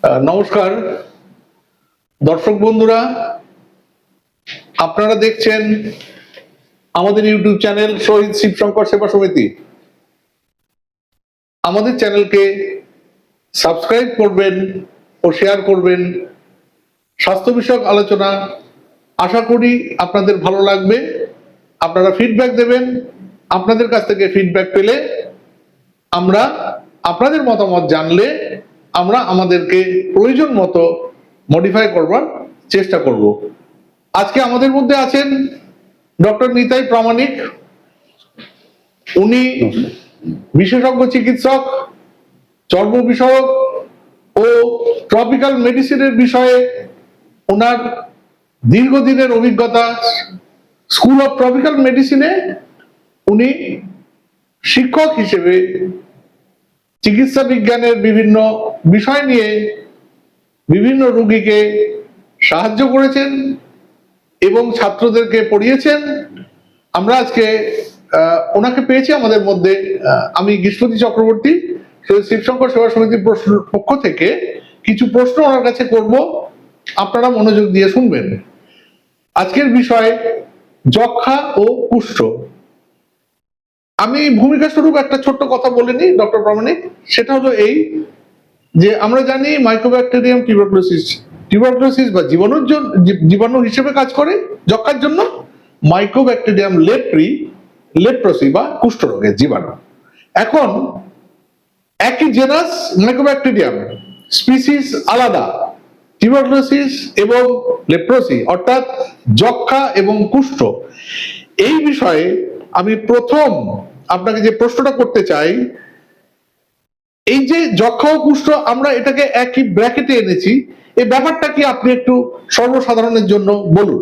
নমস্কার দর্শক বন্ধুরা, আপনারা দেখছেন আমাদের ইউটিউব চ্যানেল শহীদ শিবশঙ্কর সেবা সমিতি। আমাদের চ্যানেলকে সাবস্ক্রাইব করবেন ও শেয়ার করবেন। স্বাস্থ্য বিষয়ক আলোচনা আশা করি আপনাদের ভালো লাগবে। আপনারা ফিডব্যাক দেবেন। আপনাদের কাছ থেকে ফিডব্যাক পেলে আমরা আপনাদের মতামত জানলে আমরা আমাদেরকে প্রয়োজন মতো মডিফাই করবার চেষ্টা করব। আজকে আমাদের মধ্যে আছেন ডক্টর নিতাই প্রামাণিক। উনি বিশেষজ্ঞ চিকিৎসক, চর্ম বিষয়ক ও ট্রপিক্যাল মেডিসিনের বিষয়ে ওনার দীর্ঘদিনের অভিজ্ঞতা। স্কুল অফ ট্রপিক্যাল মেডিসিনে উনি শিক্ষক হিসেবে চিকিৎসা বিজ্ঞানের বিভিন্ন বিষয় নিয়ে বিভিন্ন রোগীকে সাহায্য করেছেন এবং ছাত্রদেরকে পড়িয়েছেন। আমরা আজকে ওনাকে পেয়েছি আমাদের মধ্যে। আমি গীষ্মতী চক্রবর্তী শিবশঙ্কর সেবা সমিতির পক্ষ থেকে কিছু প্রশ্ন ওনার কাছে করব, আপনারা মনোযোগ দিয়ে শুনবেন। আজকের বিষয় যক্ষা ও কুষ্ঠ। আমি ভূমিকা স্বরূপ একটা ছোট্ট কথা বলে নিই ডক্টর প্রামাণিক। সেটা হলো এই যে আমরা জানি মাইকোব্যাকটেরিয়াম টিউবারকুলোসিস বা জীবাণু হিসেবে কাজ করে যক্ষার জন্য। মাইকোব্যাকটেরিয়াম লেপ্রোসি বা কুষ্ঠরোগের জীবাণু। এখন একই জেনাস মাইকোব্যাকটেরিয়াম, স্পিসিস আলাদা, টিউবারকুলোসিস এবং লেপ্রোসি অর্থাৎ যক্ষা এবং কুষ্ঠ। এই বিষয়ে আমি প্রথম আপনাকে যে প্রশ্নটা করতে চাই, এই যে যক্ষা ও কুষ্ঠ আমরা এটাকে একই ব্র্যাকেটে এনেছি, এই ব্যাপারটা কি আপনি একটু সর্বসাধারণের জন্য বলুন।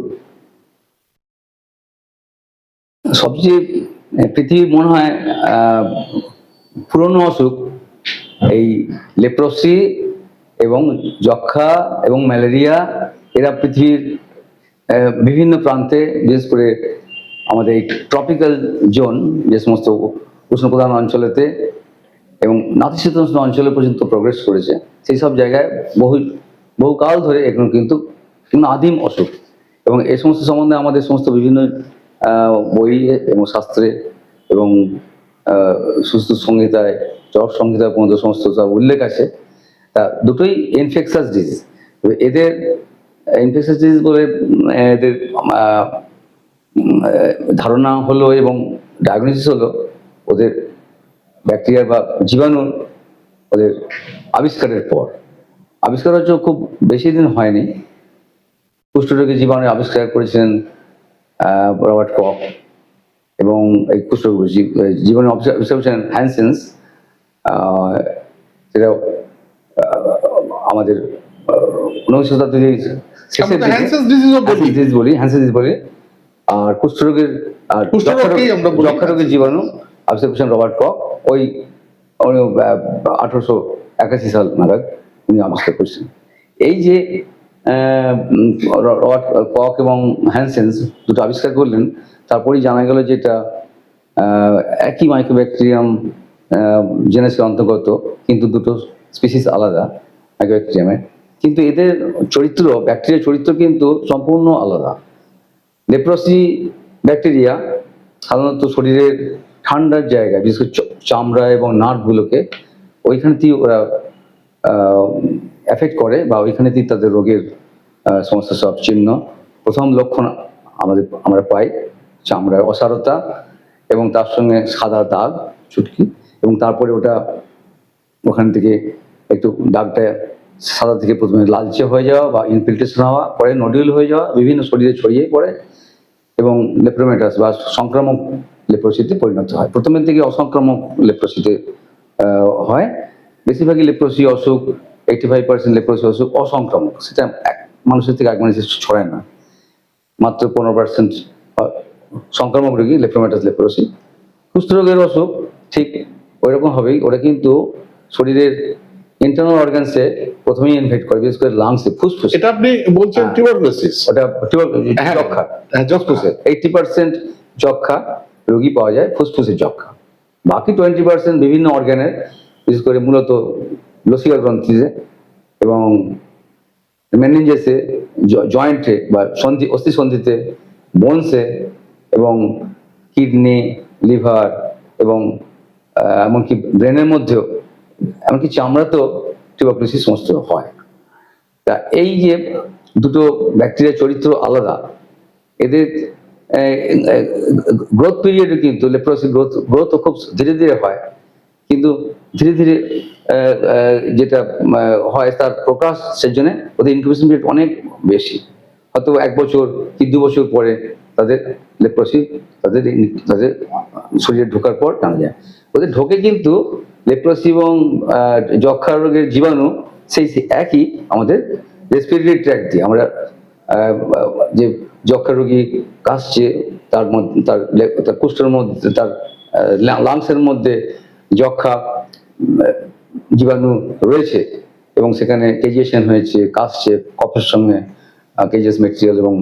সবচেয়ে পৃথিবীর মনে হয় পুরনো অসুখ এই লেপ্রসি এবং যক্ষা এবং ম্যালেরিয়া। এরা পৃথিবীর বিভিন্ন প্রান্তে, বিশেষ করে আমাদের এই ট্রপিক্যাল জোন, যে সমস্ত উষ্ণপ্রধান অঞ্চলেতে এবং নাতিশীতোষ্ণ অঞ্চলে পর্যন্ত প্রোগ্রেস করেছে, সেই সব জায়গায় বহুকাল ধরে এগুলো কিন্তু আদিম অসুখ। এবং এই সমস্ত সম্বন্ধে আমাদের সমস্ত বিভিন্ন বই এবং শাস্ত্রে এবং সুস্থ সংহিতায়, চক সংহিতায় পর্যন্ত সমস্ত সব উল্লেখ আছে। তা দুটোই ইনফেকশাস ডিজিজ। এদের ইনফেকশাস ডিজিজ বলে এদের ধারণা হলো এবং ডায়াগনোসিস হলো ওদের ব্যাকটেরিয়া বা জীবাণু ওদের আবিষ্কারের পর। আবিষ্কার হচ্ছে খুব বেশি দিন হয়নি। কুষ্ঠরোগী জীবাণু আবিষ্কার করেছিলেন রবার্ট কক, এবং এই কুষ্ঠরোগী জীবাণু আবিষ্কার করেছিলেন হ্যানসেন্স। সেটা আমাদের 19 শতাব্দীর শেষের দিকে হ্যানসেন্স বলি। আর কুষ্ঠরোগের যক্ষা রোগের জীবাণু আবিষ্কার করেছেন রবার্ট কক। ওই 1881 সাল নাগাদ উনি আবিষ্কার করেছেন। এই যে রবার্ট কক এবং হ্যানসেন্স দুটো আবিষ্কার করলেন, তারপরেই জানা গেল যে এটা একই মাইক্রোব্যাকটেরিয়াম জেনাসের অন্তর্গত, কিন্তু দুটো স্পিসিস আলাদা মাইক্রোব্যাকটেরিয়ামের। কিন্তু এদের চরিত্র, ব্যাকটেরিয়ার চরিত্র কিন্তু সম্পূর্ণ আলাদা। লেপ্রসি ব্যাকটেরিয়া সাধারণত শরীরের ঠান্ডার জায়গা, বিশেষ করে চামড়া এবং নার্ভগুলোকে ওইখানেতেই ওরা এফেক্ট করে, বা ওইখানেতেই তাদের রোগের সমস্ত সব চিহ্ন। প্রথম লক্ষণ আমরা পাই চামড়ার অসারতা এবং তার সঙ্গে সাদা দাগ, চুটকি, এবং তারপরে ওখান থেকে একটু দাগটা সাদা থেকে প্রথমে লালচে হয়ে যাওয়া বা ইনফিল্ট্রেশন হওয়া, পরে নডিউল হয়ে যাওয়া, বিভিন্ন শরীরে ছড়িয়ে পড়ে এবং লেপ্রোমেটাস বা সংক্রামক লেপ্রোসিতে পরিণত হয়। প্রথমের দিকে অসংক্রামক লেপ্রোসিতে হয়। বেশিরভাগই লেপ্রোসি অসুখ, 85% লেপ্রোসি অসুখ অসংক্রামক। সেটা মানুষের থেকে এক মানুষের ছড়ায় না। মাত্র 15% সংক্রামক রোগী লেপ্রোমেটাস লেপ্রোসি। কুষ্ঠরোগের অসুখ ঠিক ওইরকম হবেই। ওরা কিন্তু শরীরের ইন্টারনাল অর্গানসে প্রথমেই ইনফেক্ট করে, বিশেষ করে লাংসে, ফুসফুস। এটা আপনি বলছেন টিউবারকুলোসিস। ওটা যক্ষা। 80% যক্ষা রোগী পাওয়া যায় ফুসফুসের যক্ষা। বাকি 20% বিভিন্ন অর্গানের, বিশেষ করে মূলত লসিকা গ্রন্থিতে এবং মেনিনজেসে, জয়েন্টে বা অস্থিসন্ধিতে, বোনসে, এবং কিডনি, লিভার, এবং এমনকি ব্রেনের মধ্যেও, এমনকি চামড়াতেও টিউবারকুলোসিস সমস্ত হয়। তা এই যে দুটো ব্যাকটেরিয়ার চরিত্র আলাদা, এদের গ্রোথ পিরিয়ডে কিন্তু লেপ্রোসি গ্রোথ খুব ধীরে ধীরে হয়, কিন্তু ধীরে ধীরে যেটা হয় তার প্রকাশের জন্য ওদের ইনকিউবেশন পিরিয়ড অনেক বেশি, হয়তো 1 বছর কি 2 বছর পরে তাদের লেপ্রোসি তাদের শরীরে ঢোকার পর টানা যায়। ওদের ঢোকে কিন্তু লেপ্রোসি এবং যক্ষা রোগের জীবাণু সেই একই আমাদের রেসপিরেটরি ট্র্যাক্ট দিয়ে। আমরা যে যক্ষা রোগী কাশছে তার মধ্যে তার কুষ্ঠের মধ্যে, তার লাংসের মধ্যে যক্ষা জীবাণু রয়েছে এবং সেখানে কেজিয়েশন হয়েছে, কাশছে, কফের সঙ্গে কেজিয়াস ম্যাটেরিয়াল এবং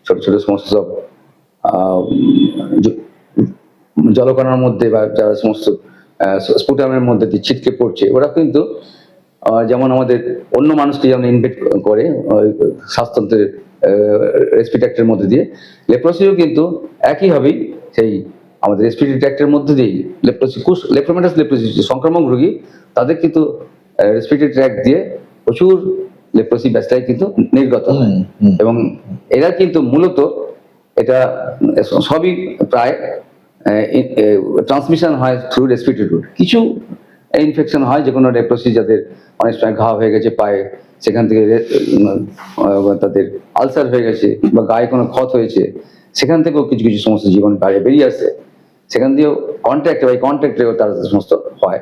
ছোট ছোট সমস্ত সব জলকণার মধ্যে বা যারা সমস্ত স্পুটামের মধ্যে দিয়ে ছিটকে পড়ছে, ওরা কিন্তু যেমন আমাদের অন্য মানুষকে যেমন ইনভেট করে শ্বাসতন্ত্রের রেসপিরেটরের মধ্যে দিয়ে, লেপ্রোসিও কিন্তু একইভাবেই সেই আমাদের রেসপিরেটরি ট্র্যাক্টের মধ্যে দিয়েই লেপ্রোমেটাস লেপ্রোসি সংক্রামক রোগী, তাদের কিন্তু রেসপিরেটরি ট্র্যাক্ট দিয়ে প্রচুর লেপ্রোসি ব্যাসিলাই কিন্তু নির্গত হয়। এবং এরা কিন্তু মূলত এটা সবই প্রায় ট্রান্সমিশন হয় থ্রু রেসপিরেটরি রুট। কিছু ইনফেকশন হয়, যে কোনো লেপ্রোসি যাদের অনেক সময় ঘা হয়ে গেছে পায়ে, সেখান থেকে তাদের আলসার হয়ে গেছে বা গায়ে কোনো ক্ষত হয়েছে, সেখান থেকেও কিছু কিছু সমস্ত জীবাণু বাইরে বেরিয়ে আসে, সেখান দিয়েও কন্ট্যাক্টেও তার সমস্ত হয়,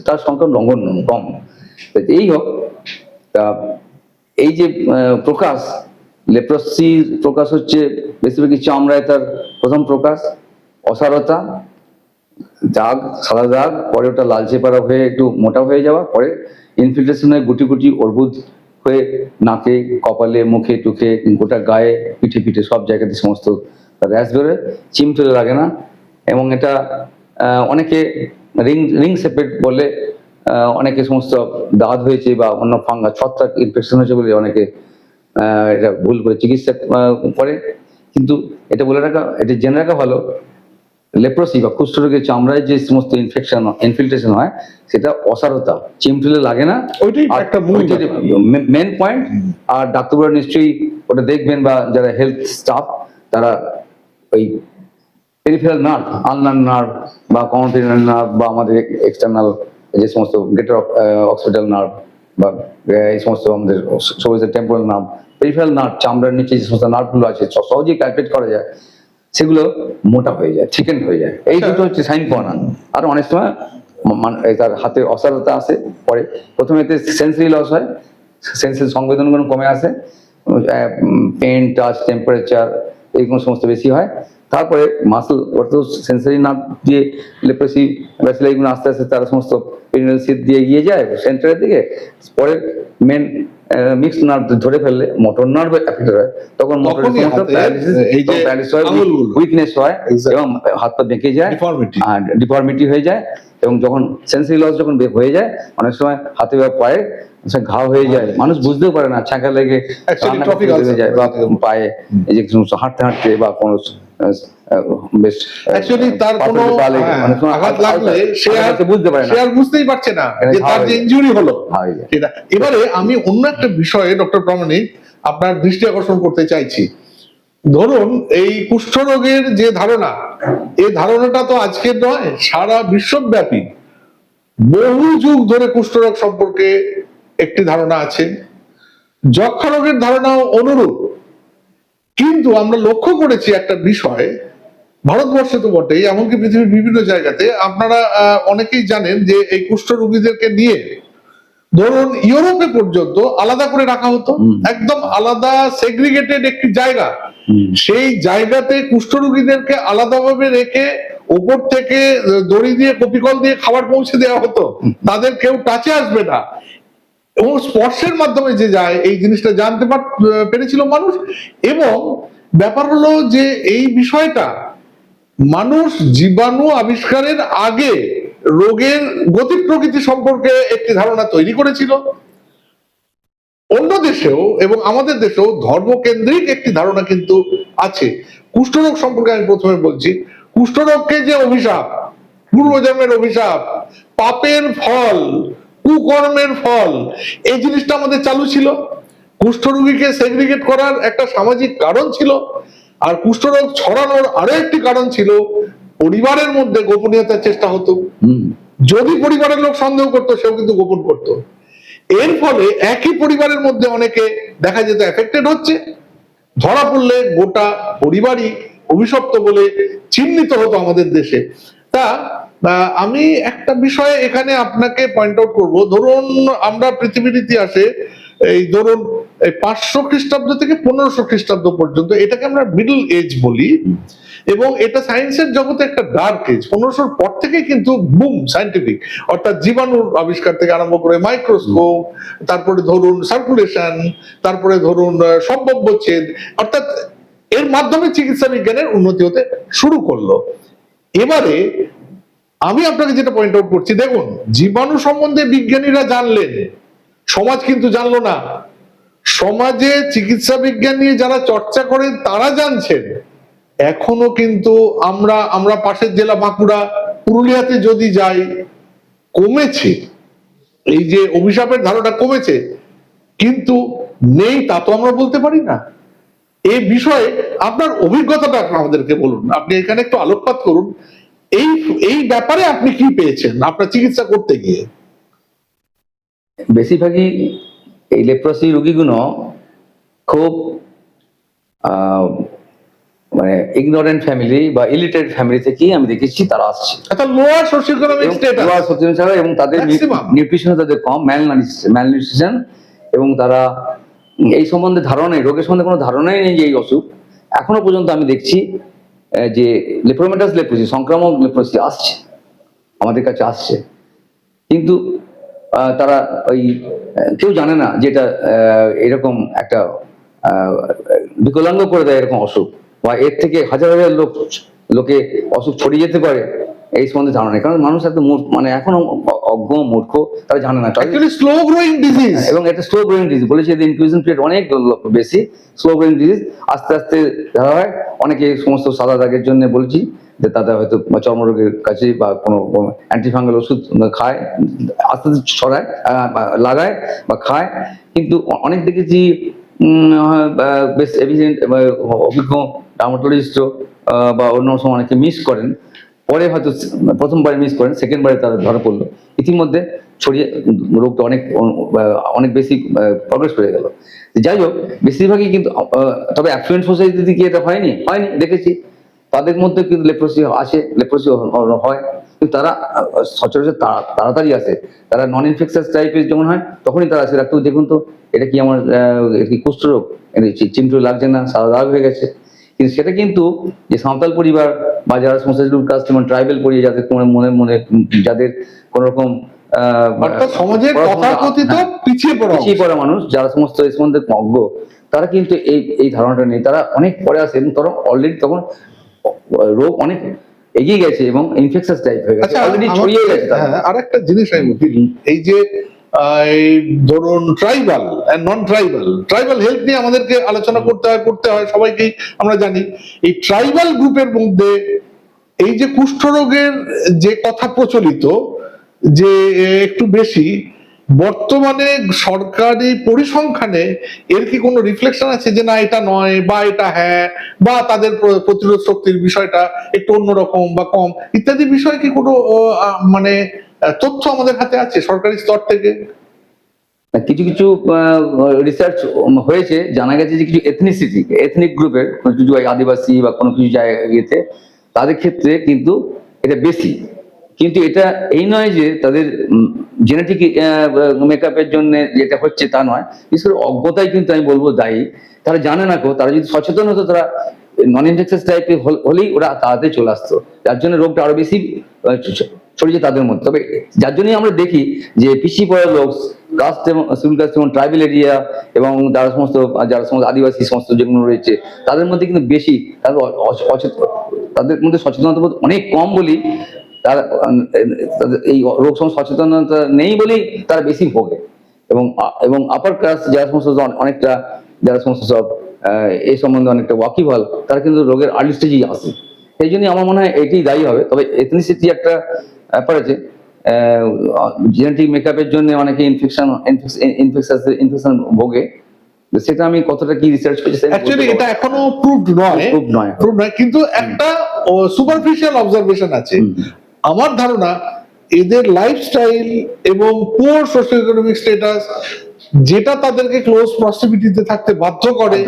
তার সংখ্যা নগণ্য কম। এই হোক, তা এই যে প্রকাশ, লেপ্রোসির প্রকাশ হচ্ছে বেশিরভাগই চামড়ায়, তার প্রথম প্রকাশ অসারতা, দাগ, সাদা দাগ, পরে ওটা লালচে পাড়া হয়ে একটু মোটা হয়ে যাওয়া, পরে ইনফিল্ট্রেশন হয়ে গুটি গুটি অর্বুদ হয়ে নাকে, কপালে, মুখে টুখে, গোটা গায়ে, পিঠে পিঠে সব জায়গাতে সমস্ত র্যাশ বেরোয়, চিমটলে লাগে না। এবং এটা অনেকে রিং শেপের বলে, অনেকে সমস্ত দাঁত হয়েছে বা অন্য ফাঙ্গাস ছত্রাক ইনফেকশন হয়েছে বলে অনেকে এটা ভুল করে চিকিৎসা করে। কিন্তু এটা জেনে রাখা ভালো, লেপ্রোসি বা কুষ্ঠরোগের চামড়ায় যে সমস্ত ইনফিল্ট্রেশন হয়, সেটা অসারতা, চিমটুলে লাগে না, ওইটাই একটা মেন পয়েন্ট। আর ডাক্তারবাবুরা নিশ্চয়ই ওটা দেখবেন, বা যারা হেলথ স্টাফ তারা ওই পেরিফেরাল নার্ভ, আলনার নার্ভ বা কমন পেরিফেরাল নার্ভ বা আমাদের এক্সটার্নাল যে সমস্ত গ্রেটার অক্সিপিটাল নার্ভ বা এই সমস্ত আমাদের টেম্পোরাল নার্ভ, পেরিফেরাল নার্ভ, চামড়ার নিচে যে সমস্ত নার্ভগুলো আছে সহজেই ক্যালকুলেট করা যায়, সেগুলো মোটা হয়ে যায়, চিকেন হয়ে যায়। এই দুটো হচ্ছে সাইন পাওয়া। আর অনেক সময় তার হাতে অসারতা আসে, পরে প্রথমে এতে সেন্সরি লস হয়, সেন্সের সংবেদনগুলো কমে আসে, পেন, টাচ, টেম্পারেচার এইগুলো সমস্ত বেশি হয়। তারপরে মাসল অর্থ সেন্সরি নার্ভ দিয়ে লেপ্রোসি ব্যাসিলাইগুলো আস্তে আস্তে তারা সমস্ত পেরিনিয়াল সিথ দিয়ে এগিয়ে যায় সেন্টারের দিকে, পরে মেন মিক্সড নার্ভ ধরে ফেললে মোটর নার্ভ এফেক্টেড হয়, তখন মোটরের সমস্ত প্যারালিসিস হয়, উইকনেস হয় এবং হাত পা বেঁকে যায়, ডিফর্মিটি হয়ে যায়। এবং যখন সেন্সরি লস যখন হয়ে যায়, অনেক সময় হাতে বা পায়ে ঘা হয়ে যায়, মানুষ বুঝতেও পারে না, ছ্যাঁকা লেগে যায়, বা পায়ে এই যে হাঁটতে হাঁটতে বা কোনো বেশ তার কোনো আঘাত লাগলে সে আর বুঝতেই পারছে না যে তার যে ইনজুরি হলো। এবারে আমি অন্য একটা বিষয়ে ডক্টর প্রামাণিক আপনার দৃষ্টি আকর্ষণ করতে চাইছি। ধরুন এই কুষ্ঠরোগের যে ধারণা, এই ধারণাটা তো আজকের নয়, সারা বিশ্বব্যাপী বহু যুগ ধরে কুষ্ঠরোগ সম্পর্কে একটি ধারণা আছে, যক্ষা রোগের ধারণাও অনুরূপ। কিন্তু আমরা লক্ষ্য করেছি একটা বিষয়, ভারতবর্ষে তো বটেই, এমনকি পৃথিবীর বিভিন্ন জায়গাতে আপনারা অনেকেই জানেন যে এই কুষ্ঠ রোগীদেরকে নিয়ে ধরুন ইউরোপে পর্যন্ত আলাদা করে রাখা হতো, একদম আলাদা সেগ্রিগেটেড একটি জায়গা, সেই জায়গাতে কুষ্ঠ রোগীদেরকে আলাদাভাবে রেখে উপর থেকে দড়ি দিয়ে কপিকল দিয়ে খাবার পৌঁছে দেওয়া হতো, তাদের কেউ টাচে আসবে না, এবং স্পর্শের মাধ্যমে যে যায় এই জিনিসটা জানতে পেরেছিল মানুষ। এবং ব্যাপার হলো যে এই বিষয়টা মানুষ জীবাণু আবিষ্কারের আগে রোগের গতি প্রকৃতি সম্পর্কে একটি ধারণা তৈরি করেছিল। অন্য দেশেও এবং আমাদের দেশেও ধর্মকেন্দ্রিক একটি ধারণা কিন্তু আছে। কুষ্ঠরোগ সম্পর্কে আমি প্রথমে বলছি, কুষ্ঠরোগকে যে অভিশাপ, পূর্বজন্মের অভিশাপ, পাপের ফল, কুকর্মের ফল, এই জিনিসটা আমাদের চালু ছিল। কুষ্ঠরোগীকে সেগ্রিগেট করার একটা সামাজিক কারণ ছিল, আর কুষ্ঠরোগ ছড়ানোর আরো একটি কারণ ছিল পরিবারের মধ্যে গোপনীয়তার চেষ্টা হতো। যদি পরিবারের লোক সন্দেহ করতো, সেও কিন্তু গোপন করতো। এর ফলে একই পরিবারের মধ্যে অনেকে দেখা যেত এফেক্টেড হচ্ছে, ধরা পড়লে গোটা পরিবারই অভিশপ্ত বলে চিহ্নিত হতো আমাদের দেশে। তা আমি একটা বিষয়ে এখানে আপনাকে পয়েন্ট আউট করবো। ধরুন আমরা পৃথিবীর ইতিহাসে এই ধরুন 500 খ্রিস্টাব্দ থেকে 1500 খ্রিস্টাব্দ পর্যন্ত, এটাকে আমরা মিডল এজ বলি, এবং এটা সায়েন্সের জগতে একটা ডার্ক এজ। 1500 পর থেকে কিন্তু বুম সায়েন্টিফিক, অর্থাৎ জীবাণুর আবিষ্কার থেকে আরম্ভ করে মাইক্রোস্কোপ, তারপরে ধরুন সার্কুলেশন, তারপরে ধরুন সম্ভাব্যচ্ছেদ, অর্থাৎ এর মাধ্যমে চিকিৎসা বিজ্ঞানের উন্নতি হতে শুরু করলো। এবারে আমি আপনাকে যেটা পয়েন্ট আউট করছি, দেখুন জীবাণু সম্বন্ধে বিজ্ঞানীরা জানলেন, সমাজ কিন্তু জানলো না। সমাজে চিকিৎসা বিজ্ঞান নিয়ে যারা চর্চা করেন তারা জানছেন। এখনো কিন্তু আমরা পাশের জেলা বাঁকুড়া, পুরুলিয়াতে যদি যাই, কমেছে, এই যে অভিশাপের ধারণা কমেছে, কিন্তু নেই তা তো আমরা বলতে পারি না। এই বিষয়ে আপনার অভিজ্ঞতাটা আমাদেরকে বলুন, আপনি এখানে একটু আলোকপাত করুন। এই এই ব্যাপারে আপনি কি পেয়েছেন আপনার চিকিৎসা করতে গিয়ে? বেশিরভাগই এই লেপ্রসি রোগীগুলো খুব মানে ইগনোরেন্ট ফ্যামিলি বা ইলিটারেট ফ্যামিলি থেকেই আমি দেখেছি তারা আসছে। একটা লোয়ার সোশিওইকোনমিক স্ট্যাটাস, লোয়ার সোশিওইকোনমিক, এবং তাদের নিউট্রিশন তাদের কম, ম্যালনিউট্রিশন, এবং তারা এই সম্বন্ধে ধারণাই, রোগের সম্বন্ধে কোনো ধারণাই নেই যে এই অসুখ। এখনো পর্যন্ত আমি দেখছি যে লেপ্রোমেটাস লেপ্রোসি, সংক্রামক লেপ্রোসি আসছে, আমাদের কাছে আসছে, কিন্তু তারা ওই কেউ জানে না যে এটা এরকম একটা বিকলাঙ্গ করে দেয় এরকম অসুখ, বা এর থেকে হাজার হাজার লোকে অসুখ ছড়িয়ে যেতে পারে, এই সম্বন্ধে ধারণা নেই। কারণ মানুষ এত মানে এখনো অজ্ঞ, মূর্খ, তারা জানে না। স্লো গ্রোয়িং ডিজিজ, এবং এটা স্লো গ্রোয়িং ডিজিজ বলেছে, ইনকিউবেশন পিরিয়ড অনেক বেশি। স্লো গ্রোয়িং ডিজিজ, আস্তে আস্তে ধরা হয়। অনেকে সমস্ত সাদা দাগের জন্য বলছি যে তাদের হয়তো চর্মরোগের কাছে বা কোনো অ্যান্টিফাঙ্গাল ওষুধ খায়, আস্তে আস্তে ছড়ায়, লাগায় বা খায়। কিন্তু অনেক দেখেছি বেশ এফিসিয়েন্ট অভিজ্ঞ ডার্মাটোলজিস্টও বা অন্য সময় অনেকে মিস করেন, পরে হয়তো প্রথমবারে মিস করেন, সেকেন্ড বারে তারা ধরা পড়লো, ইতিমধ্যে ছড়িয়ে রোগটা অনেক অনেক বেশি প্রগ্রেস করে গেল। যাই হোক, বেশিরভাগই কিন্তু, তবে অ্যাফ্লুয়েন্ট সোসাইটি কি এটা হয়নি দেখেছি, তাদের মধ্যে কিন্তু লেপ্রোসি আসে, লেপ্রোসি হয়, কিন্তু তারা সচরাচর তাড়াতাড়ি আসে। তারা নন ইনফেকশাস টাইপের যখন হয় তখনই তারা আসে, ডাক্তার দেখুন তো এটা কি আমার কি কুষ্ঠরোগ, চিমটু লাগছে না, সাদা দাগ হয়ে গেছে। কিন্তু সেটা কিন্তু যে সাঁওতাল পরিবার বা যারা সমস্ত কাস্ট, যেমন ট্রাইবেল পরিবার, যাদের মনে মনে যাদের কোন রকম সমাজের তথাকথিত পিছিয়ে পড়া মানুষ, যারা সমস্ত এই সম্বন্ধে অজ্ঞ, তারা কিন্তু এই ধারণাটা নেই। তারা অনেক পরে আসে এবং তারা অলরেডি তখন রোগ অনেক এগিয়ে গেছে এবং ইনফেকশাস টাইপ হয়ে গেছে, অলরেডি ছড়িয়ে গেছে। আর একটা জিনিস আমি বলি, এই যে ধরুন ট্রাইবাল নন ট্রাইবাল হেলথ নিয়ে আমাদেরকে আলোচনা করতে হয় সবাইকেই আমরা জানি। এই ট্রাইবাল গ্রুপের মধ্যে এই যে কুষ্ঠরোগের যে কথা প্রচলিত যে একটু বেশি, বর্তমানে সরকারি পরিসংখ্যানে এর কি কোনো রিফ্লেকশন আছে যে না এটা নয় বা এটা হ্যাঁ, বা তাদের প্রতিরোধ শক্তির বিষয়টা একটু অন্যরকম বা কম ইত্যাদি বিষয়ে কি কোনো মানে তথ্য আমাদের হাতে আছে সরকারি স্তর থেকে? কিছু কিছু রিসার্চ হয়েছে, জানা গেছে যে কিছু এথনিক গ্রুপের কিছু আদিবাসী বা কোনো কিছু জায়গাতে তাদের ক্ষেত্রে কিন্তু এটা বেশি। কিন্তু এটা এই নয় যে তাদের জেনেটিক মেকআপের জন্য যেটা হচ্ছে তা নয়, বিশেষ করে অজ্ঞতাই কিন্তু আমি বলবো দায়ী। তারা জানে না, তারা যদি সচেতন হতো, তারা নন ইনফেকশাস টাইপের হলেই ওরা তাড়াতাড়ি চলে আসতো, যার জন্য রোগটা আরো বেশি ছড়িয়েছে তাদের মধ্যে। তবে যার জন্যই আমরা দেখি যে পিছিয়ে পড়া লোক, কাস্ট এবং সিভিল কাস্ট এবং ট্রাইবেল এরিয়া এবং যারা সমস্ত আদিবাসী সমস্ত যেগুলো রয়েছে, তাদের মধ্যে কিন্তু বেশি, তাদের মধ্যে সচেতনতা বোধ অনেক কম বলি, তারা এই রোগ সম্বন্ধে সচেতনতা নেই বলেই তারা বেশি ভোগে। এবং আপার ক্লাস যারা সমস্ত অনেকটা যারা সমস্ত সব এই সম্বন্ধে অনেকটা ওয়াকিবহাল, তারা কিন্তু রোগের আর্লি স্টেজেই আসে। এই জন্যই আমার মনে হয় এটি দায়ী হবে। তবে এথনিসিটি একটা ব্যাপার আছে, জেনেটিক মেকআপের জন্য অনেকে ইনফেকশন ভোগে, সেটা আমি কতটা কি রিসার্চ করেছি অ্যাকচুয়ালি এটা এখনো প্রুভড নয়, প্রুভ নয়, কিন্তু একটা সুপারফিশিয়াল অবজারভেশন আছে। আমার ধারণা এদের লাইফস্টাইল এবং পুয়ার সোশ্যাল ইকোনমিক স্ট্যাটাস, যেটা তাদেরকে ক্লোজ প্রক্সিমিটিতে থাকতে বাধ্য করে,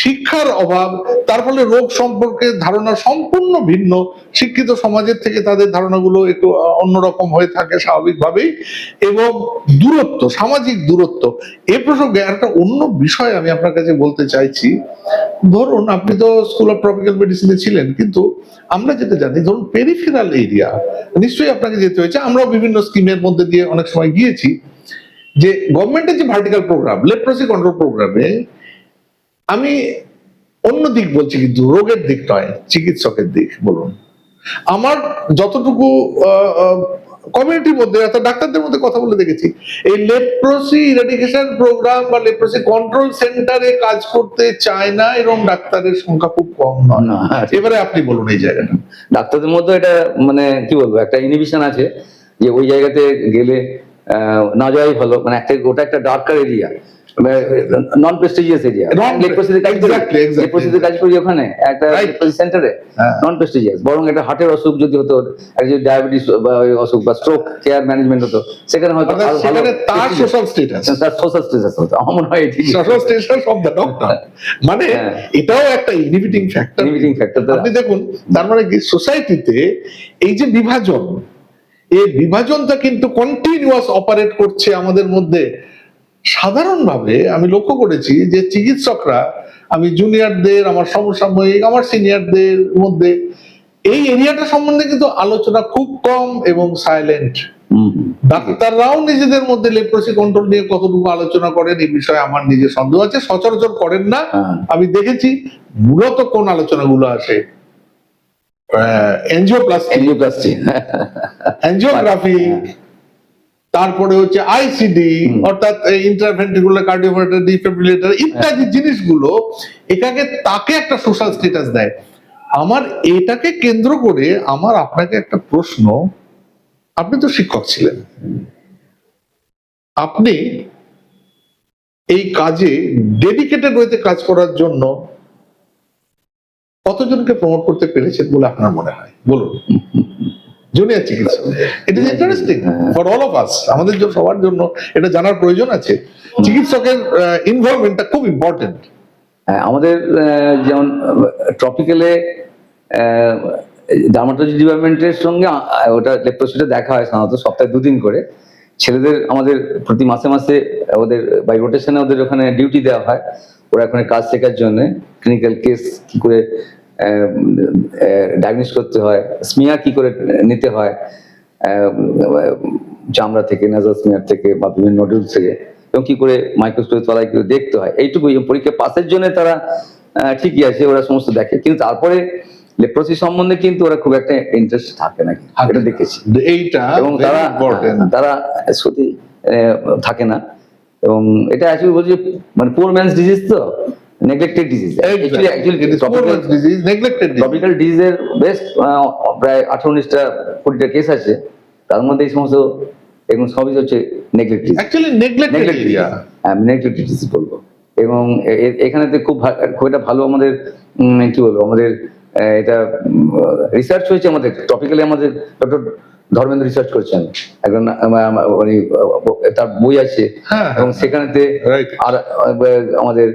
শিক্ষার অভাব, তার ফলে রোগ সম্পর্কে ধারণা সম্পূর্ণ ভিন্ন, শিক্ষিত সমাজের থেকে তাদের ধারণাগুলো একটু অন্যরকম হয়ে থাকে স্বাভাবিকভাবেই, এবং দূরত্ব, সামাজিক দূরত্ব। এ প্রসঙ্গে একটা অন্য বিষয় আমি আপনার কাছে বলতে চাইছি। ধরুন আপনি তো স্কুল অফ ট্রপিক্যাল মেডিসিনে ছিলেন, কিন্তু আমরা যেটা জানি, ধরুন পেরিফেরাল এরিয়া নিশ্চয়ই আপনাকে যেতে হয়েছে, আমরাও বিভিন্ন স্কিমের মধ্যে দিয়ে অনেক সময় গিয়েছি, যে গভর্নমেন্টের যে ভার্টিক্যাল প্রোগ্রাম, লেপ্রসি কন্ট্রোল প্রোগ্রামে, আমি অন্য দিক বলছি কিন্তু রোগের দিক নয়, চিকিৎসকের দিক বলুন। আমার যতটুকু কমিউনিটির মধ্যে অর্থাৎ ডাক্তারদের মধ্যে কথা বলে দেখেছি, এই লেপ্রসি ইরাডিকেশন প্রোগ্রাম বা লেপ্রসি কন্ট্রোল সেন্টারে কাজ করতে চায় না, এরকম ডাক্তারের সংখ্যা খুব কম নয়। এবারে আপনি বলুন এই জায়গাটা। ডাক্তারদের মধ্যে এটা মানে কি বলবো, একটা ইনহিবিশন আছে যে ওই জায়গাতে গেলে না যাওয়াই ভালো, মানে ওটা একটা ডার্কার এরিয়া, নন প্রেস্টিজিয়াস এরিয়া। লেপ্রসিতে কাজ করি ওখানে একটা সেন্টারে, নন প্রেস্টিজিয়াস। বরং একটা হার্টের অসুখ যদি হতো, একটা ডায়াবেটিস বা অসুখ বা স্ট্রোক কেয়ার ম্যানেজমেন্ট হতো, সেখানে হয়তো তার সোশ্যাল স্ট্যাটাস হতো। আমার মনে হয় social status of the doctor, মানে এটাও একটা ইনহিবিটিং ফ্যাক্টর। আপনি দেখুন, তার মানে কি সোসাইটিতে এই যে বিভাজন, এই বিভাজনটা কিন্তু কন্টিনিউয়াস অপারেট করছে আমাদের মধ্যে। সাধারণভাবে আমি লক্ষ্য করেছি যে চিকিৎসকরা, আমি জুনিয়রদের, আমার সমসাময়িক, আমার সিনিয়রদের মধ্যে এই এরিয়াটা সম্বন্ধে কিন্তু আলোচনা খুব কম এবং সাইলেন্ট। ডাক্তাররাও নিজেদের মধ্যে লেপ্রসি কন্ট্রোল নিয়ে কতটুকু আলোচনা করেন এই বিষয়ে আমার নিজের সন্দেহ আছে। সচরাচর করেন না। আমি দেখেছি মূলত কোন আলোচনাগুলো আসে, এনজিওগ্রাফি, তারপরে হচ্ছে আইসিডি অর্থাৎ ইন্টারভেন্ট্রিকুলার কার্ডিওভার্টার ডিফিব্রিলেটর ইত্যাদি জিনিসগুলো এটাকে তাকে একটা সোশ্যাল স্ট্যাটাস দেয়। আমার এটাকে কেন্দ্র করে আমার আপনাকে একটা প্রশ্ন, আপনি তো শিক্ষক ছিলেন, আপনি এই কাজে ডেডিকেটেড ওয়েতে কাজ করার জন্য কতজনকে প্রমোট করতে পেরেছেন বলে আপনার মনে হয়, বলুন? জুনিয়র চিকিৎসক, it is interesting for all of us, আমাদের জন্য, সবার জন্য এটা জানার প্রয়োজন আছে। চিকিৎসকের ইনভলভমেন্টটা খুব ইম্পর্টেন্ট। আমাদের যেমন ট্রপিক্যালে ডার্মাটোলজি ডিপার্টমেন্টের সঙ্গে ওটা লেপ্রোসিটা দেখা হয় সাধারণত সপ্তাহে 2 দিন করে। ছেলেদের আমাদের প্রতি মাসে মাসে ওদের বাই রোটেশনে ওদের ওখানে ডিউটি দেওয়া হয়, ওরা ওখানে কাজ শেখার জন্য ক্লিনিক্যাল কেস কি করে ডায়াগনোস করতে হয়, স্মিয়ার কি করে নিতে হয় চামড়া থেকে, নাজাল স্মিয়ার থেকে বা বিভিন্ন নডুল থেকে, এবং কি করে মাইক্রোস্কোপের তলায় কি দেখতে হয়, এইটুকুই। পরীক্ষা পাসের জন্য তারা ঠিকই আছে, ওরা সমস্ত দেখে, কিন্তু তারপরে লেপ্রোসি সম্বন্ধে কিন্তু ওরা খুব একটা ইন্টারেস্ট থাকে না, এটা দেখেছি। এইটা এবং তারা সত্যি থাকে না। এবং এটা অ্যাকচুয়ালি বলছি মানে পুয়ার ম্যানস ডিজিজ, তো নেগলেক্টেড ডিজিজ। ট্রপিক্যাল ডিজিজের বেশ প্রায় 18-19টা 20টা কেস আছে, তার মধ্যে এই সমস্ত এগুলো সবই হচ্ছে নেগলেক্টেড ডিজিজ বলবো। এবং এখানেতে খুব একটা ভালো আমাদের কি বলবো, আমাদের এটা রিসার্চ হয়েছে আমাদের টপিক্যালি, আমাদের ডক্টর ধর্মেন্দ্র রিসার্চ করছেন, একজন তার বই আছে, এবং সেখানেতে আর আমাদের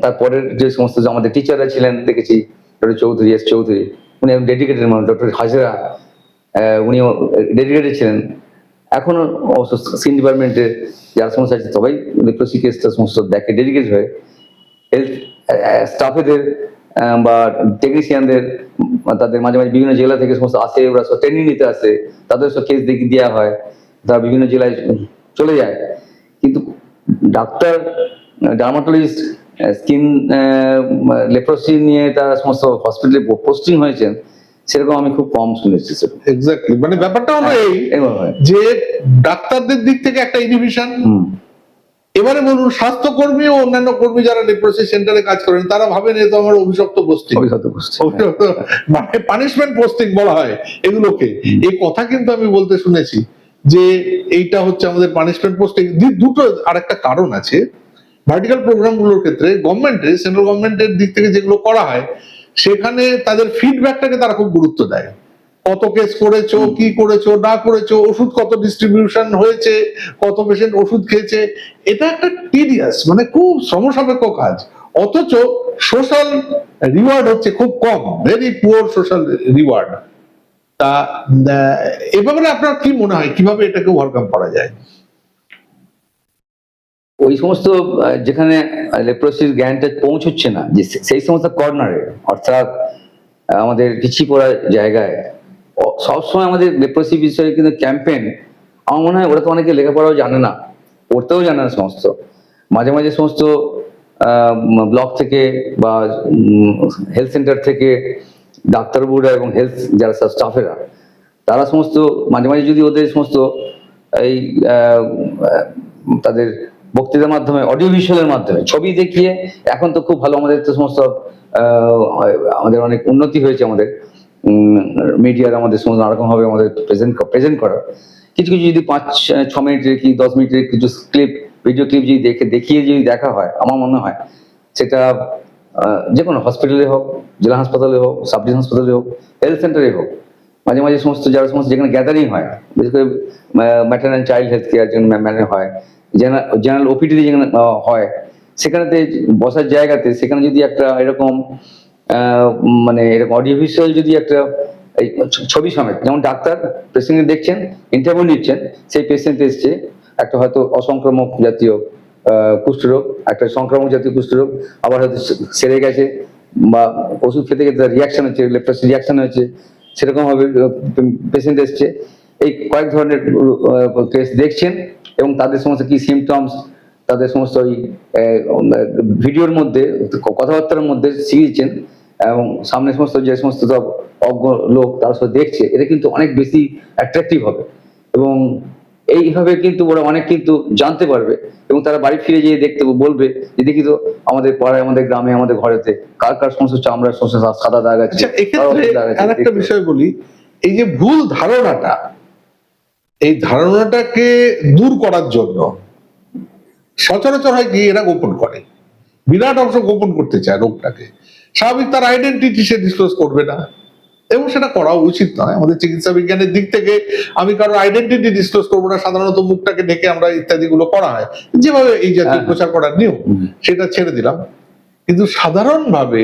তারপরের যে সমস্ত আমাদের টিচাররা ছিলেন দেখেছি, ডক্টর চৌধুরী, এস চৌধুরী, উনি ডেডিকেটেড মানুষ, ডক্টর হাজরা উনিও ডেডিকেটেড ছিলেন। এখনো স্কিন ডিপার্টমেন্টে যারা সমস্যা আছে সবাই লেপ্রোসি কেসটা সমস্ত দেখে ডেডিকেটেড হয়ে। হেলথ স্টাফেদের বা টেকনিশিয়ানদের, তাদের মাঝে মাঝে বিভিন্ন জেলা থেকে সমস্ত আসে, ওরা সব ট্রেনিং নিতে আসে, তাদের সব কেস দেখে দেওয়া হয়, তারা বিভিন্ন জেলায় চলে যায়। কিন্তু ডাক্তার, ডার্মাটোলজিস্ট, স্কিন লেপ্রোসি নিয়ে তারা সমস্ত হসপিটালে পোস্টিং হয়েছেন, সেরকম আমি খুব কম শুনেছি সেরকম। এক্স্যাক্টলি, মানে ব্যাপারটা হলো এই এরকম হয়। যে ডাক্তারদের দিক থেকে একটা ইনহিবিশন, হুম, এবারে বলুন স্বাস্থ্যকর্মী ও অন্যান্য কর্মী যারা লেপ্রোসি সেন্টারে কাজ করেন তারা ভাবেন এ তো আমার অভিশপ্ত পোস্টিং, অভিশপ্ত গোষ্ঠী। মানে পানিশমেন্ট পোস্টিং বলা হয় এগুলোকে। এই কথা কিন্তু আমি বলতে শুনেছি যে এইটা হচ্ছে আমাদের পানিশমেন্ট পোস্টিং। দুটো আরেকটা কারণ আছে, ভার্টিক্যাল প্রোগ্রামগুলোর ক্ষেত্রে গভর্নমেন্টের, সেন্ট্রাল গভর্নমেন্টের দিক থেকে যেগুলো করা হয় সেখানে তাদের ফিডব্যাকটাকে তারা খুব গুরুত্ব দেয়। কত কেস করেছো, কি করেছো না করেছো, ওষুধ কত ডিস্ট্রিবিউশন হয়েছে, কত পেশেন্ট ওষুধ খেয়েছে, এটা একটা টিডিয়াস মানে খুব শ্রমসাপেক্ষ কাজ। অথচ সোশ্যাল রিওয়ার্ড হচ্ছে খুব কম, ভেরি পুয়ার সোশ্যাল রিওয়ার্ড। তা এ ব্যাপারে আপনার কি মনে হয় কিভাবে এটাকে ওভারকাম করা যায়? ওই সমস্ত যেখানে লেপ্রোসির জ্ঞানটা পৌঁছচ্ছে না, যে সেই সমস্ত কর্নারে, অর্থাৎ আমাদের পিছিয়ে পড়া জায়গায় সবসময় আমাদের লেপ্রোসি বিষয়ে কিন্তু ক্যাম্পেইন, আমার মনে হয় ওরা তো অনেকে লেখাপড়াও জানে না, পড়তেও জানে না সমস্ত। মাঝে মাঝে সমস্ত ব্লক থেকে বা হেলথ সেন্টার থেকে ডাক্তারবাবুরা এবং হেলথ যারা স্টাফেরা, তারা সমস্ত মাঝে মাঝে যদি ওদের সমস্ত এই তাদের বক্তৃতার মাধ্যমে, অডিও ভিজুয়ালের মাধ্যমে, ছবি দেখিয়ে, এখন তো খুব ভালো আমাদের তো সমস্ত আমাদের অনেক উন্নতি হয়েছে আমাদের মিডিয়ার, আমাদের সমস্ত নানারকম ভাবে আমাদের প্রেজেন্ট করা। কিছু কিছু যদি 5-6 মিনিটের কি 10 মিনিটের কিছু ক্লিপ, ভিডিও ক্লিপ যদি দেখিয়ে যদি দেখা হয়, আমার মনে হয় সেটা যে কোনো হসপিটালে হোক, জেলা হাসপাতালে হোক, সাব ডিভিশন হাসপাতালে হোক, হেলথ সেন্টারে হোক, মাঝে মাঝে সমস্ত যারা সমস্ত যেখানে গ্যাদারিং হয়, বিশেষ করে ম্যাটার্নাল চাইল্ড হেলথ কেয়ার যেখানে ম্যানে হয়, জেনারেল ওপিডি যেখানে হয়, সেখানেতে বসার জায়গাতে সেখানে যদি একটা এরকম মানে এরকম অডিও ভিজুয়াল যদি একটা এই ছবি সমেত, যেমন ডাক্তার পেশেন্টকে দেখছেন, ইন্টারভিউ নিচ্ছেন, সেই পেশেন্ট এসছে একটা হয়তো অসংক্রামক জাতীয় কুষ্ঠরোগ, একটা সংক্রামক জাতীয় কুষ্ঠরোগ, আবার হয়তো সেরে গেছে বা ওষুধ খেতে খেতে রিয়াকশন হচ্ছে, লেপ্রোসি রিয়াকশন হয়েছে, সেরকম ভাবে পেশেন্ট এসছে। এই কয়েক ধরনের কেস দেখছেন এবং তাদের সমস্ত কি সিমটমস, তাদের সমস্ত ওই ভিডিওর মধ্যে, কথাবার্তার মধ্যে শিখিয়েছেন, এবং সামনে সমস্ত যে সমস্ত অজ্ঞ লোক তারা সব দেখছে, এটা কিন্তু অনেক বেশি অ্যাট্রাকটিভ হবে। এবং এইভাবে কিন্তু ওরা অনেক কিন্তু জানতে পারবে, এবং তারা বাড়ি ফিরে গিয়ে দেখতে বলবে যে দেখি তো আমাদের পাড়ায়, আমাদের গ্রামে, আমাদের ঘরেতে কার কার সমস্ত চামড়ার সমস্ত সাদা দাগ আছে। আচ্ছা, এক্ষেত্রে আরেকটা বিষয় বলি, এই যে ভুল ধারণাটা, এই ধারণাটাকে দূর করার জন্য সচরাচর হয় কি, এরা গোপন করে, বিরাট অংশ গোপন করতে চায় রোগটাকে। স্বাভাবিক, তার আইডেন্টিটি সে ডিসক্লোজ করবে না, এবং সেটা করা উচিত নয়। আমাদের চিকিৎসা বিজ্ঞানের দিক থেকে আমি কারো আইডেন্টিটি ডিসক্লোজ করবো না, সাধারণত মুখটাকে ঢেকে আমরা ইত্যাদি গুলো করা হয়, যেভাবে এই জাতীয় প্রচার করার নিয়ম, সেটা ছেড়ে দিলাম। কিন্তু সাধারণভাবে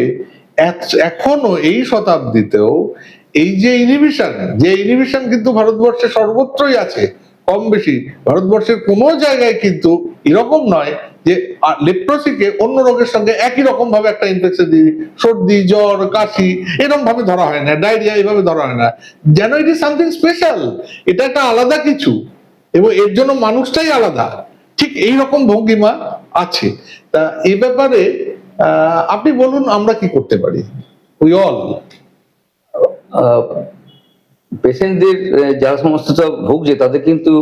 এখনো এই শতাব্দীতেও এই যে ইনহিবিশন কিন্তু ভারতবর্ষে সর্বত্রই আছে, কম বেশি। ভারতবর্ষের কোনো জায়গায় কিন্তু এরকম নয় যে লেপ্রোসিকে অন্য রোগের সঙ্গে একই রকম ভাবে একটা ইনফেকশন, সর্দি, জ্বর, কাশি এরকম ভাবে ধরা হয় না, ডায়রিয়া এইভাবে ধরা হয় না, যেন ইট ইজ সামথিং স্পেশাল, এটা একটা আলাদা কিছু, এবং এর জন্য মানুষটাই আলাদা। ঠিক এইরকম ভঙ্গিমা আছে। তা এই ব্যাপারে আপনি বলুন আমরা কি করতে পারি? উই অল পেশেন্টদের যারা সমস্ত ভুগছে তাদের কিন্তু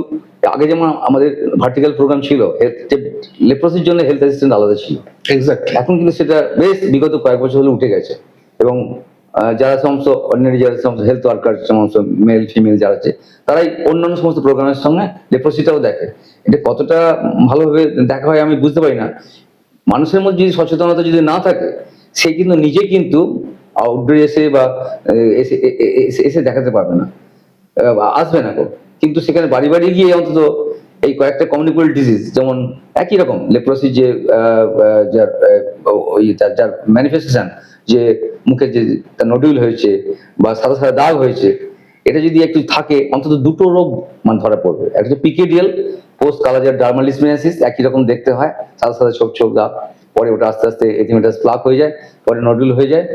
আগে যেমন আমাদের ভার্টিক্যাল প্রোগ্রাম ছিল, লেপ্রোসির জন্য হেলথ অ্যাসিস্ট্যান্ট আলাদা ছিল, এক্স্যাক্টলি। এখন কিন্তু সেটা বেশ বিগত কয়েক বছর হলে উঠে গেছে। এবং যারা সমস্ত অর্ডিনারি যারা সমস্ত হেলথ ওয়ার্কার, সমস্ত মেল ফিমেল যারা আছে, তারাই অন্যান্য সমস্ত প্রোগ্রামের সঙ্গে লেপ্রোসিটাও দেখে। এটা কতটা ভালোভাবে দেখা হয় আমি বুঝতে পারি না। মানুষের মধ্যে যদি সচেতনতা যদি না থাকে, সে কিন্তু নিজে কিন্তু আউটডোরে এসে বা এসে দেখাতে পারবে না, আসবে না। কিন্তু সেখানে বাড়ি বাড়ি গিয়ে অন্তত এই কয়েকটা কমিউনিকেবল ডিজিজ, যেমন একই রকম লেপ্রোসি যে যার ম্যানিফেস্টেশন, যে মুখে যে তার নডিউল হয়েছে বা সাদা সাদা দাগ হয়েছে, এটা যদি একটু থাকে, অন্তত দুটো রোগ মানে ধরা পড়বে। একটা হচ্ছে পিকেডিয়াল পোস্ট কালাজার ডার্মালিসমিয়াসিস, একই রকম দেখতে হয়, সাদা সাদা ছোপ ছোপ দাগ, পরে ওটা আস্তে আস্তে এথিমেটাস প্লাক হয়ে যায়, পরে নডিউল হয়ে যায়।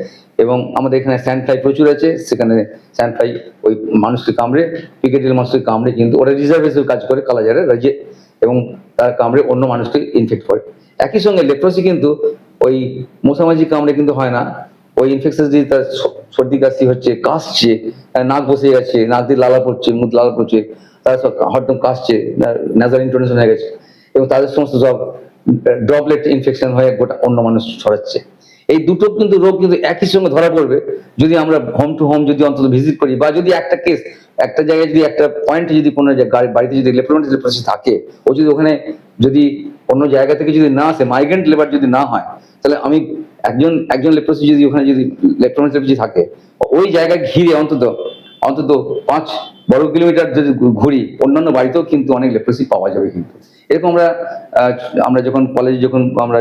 এবং আমাদের এখানে স্যান্ড ফ্লাই প্রচুর আছে, সেখানে স্যান্ড ফ্লাই ওই মানুষকে কামড়ে, পিকেডিয়াল মানুষকে কামড়ে, কিন্তু ওরা রিজার্ভেশন কাজ করে কালাজারে রাজ্যে, এবং তার কামড়ে অন্য মানুষকে ইনফেক্ট করে। একই সঙ্গে লেপ্রোসি কিন্তু ওই মশামাছি কামড়ে কিন্তু হয় না, ওই ইনফেকশন যদি তার সর্দি কাশি হচ্ছে, কাশছে, নাক বসে যাচ্ছে, নাক দিয়ে লালা পড়ছে, মুখ লালা পড়ছে, তারা সব হরদম কাশছে, নাজাল ইনটোনেশন হয়ে গেছে, এবং তাদের সমস্ত সব ড্রপলেট ইনফেকশন হয়ে গোটা অন্য মানুষ ছড়াচ্ছে। এই দুটো কিন্তু রোগ কিন্তু একই সঙ্গে ধরা পড়বে যদি আমরা হোম টু হোম যদি অন্তত ভিজিট করি, বা যদি একটা কেস একটা জায়গায় যদি একটা পয়েন্টে যদি কোনো বাড়িতে যদি লেপ্রোসিস থাকে, ও যদি ওখানে যদি অন্য জায়গা থেকে যদি না আসে, মাইগ্রেন্ট লেবার যদি না হয়, তাহলে আমি একজন লেপ্রোসি যদি ওখানে যদি লেপ্রোসি থাকে, ওই জায়গায় ঘিরে অন্তত 5 বর্গ কিলোমিটার যদি ঘুরি, অন্যান্য বাড়িতেও কিন্তু অনেক লেপ্রোসি পাওয়া যাবে। কিন্তু এরকম আমরা যখন কলেজে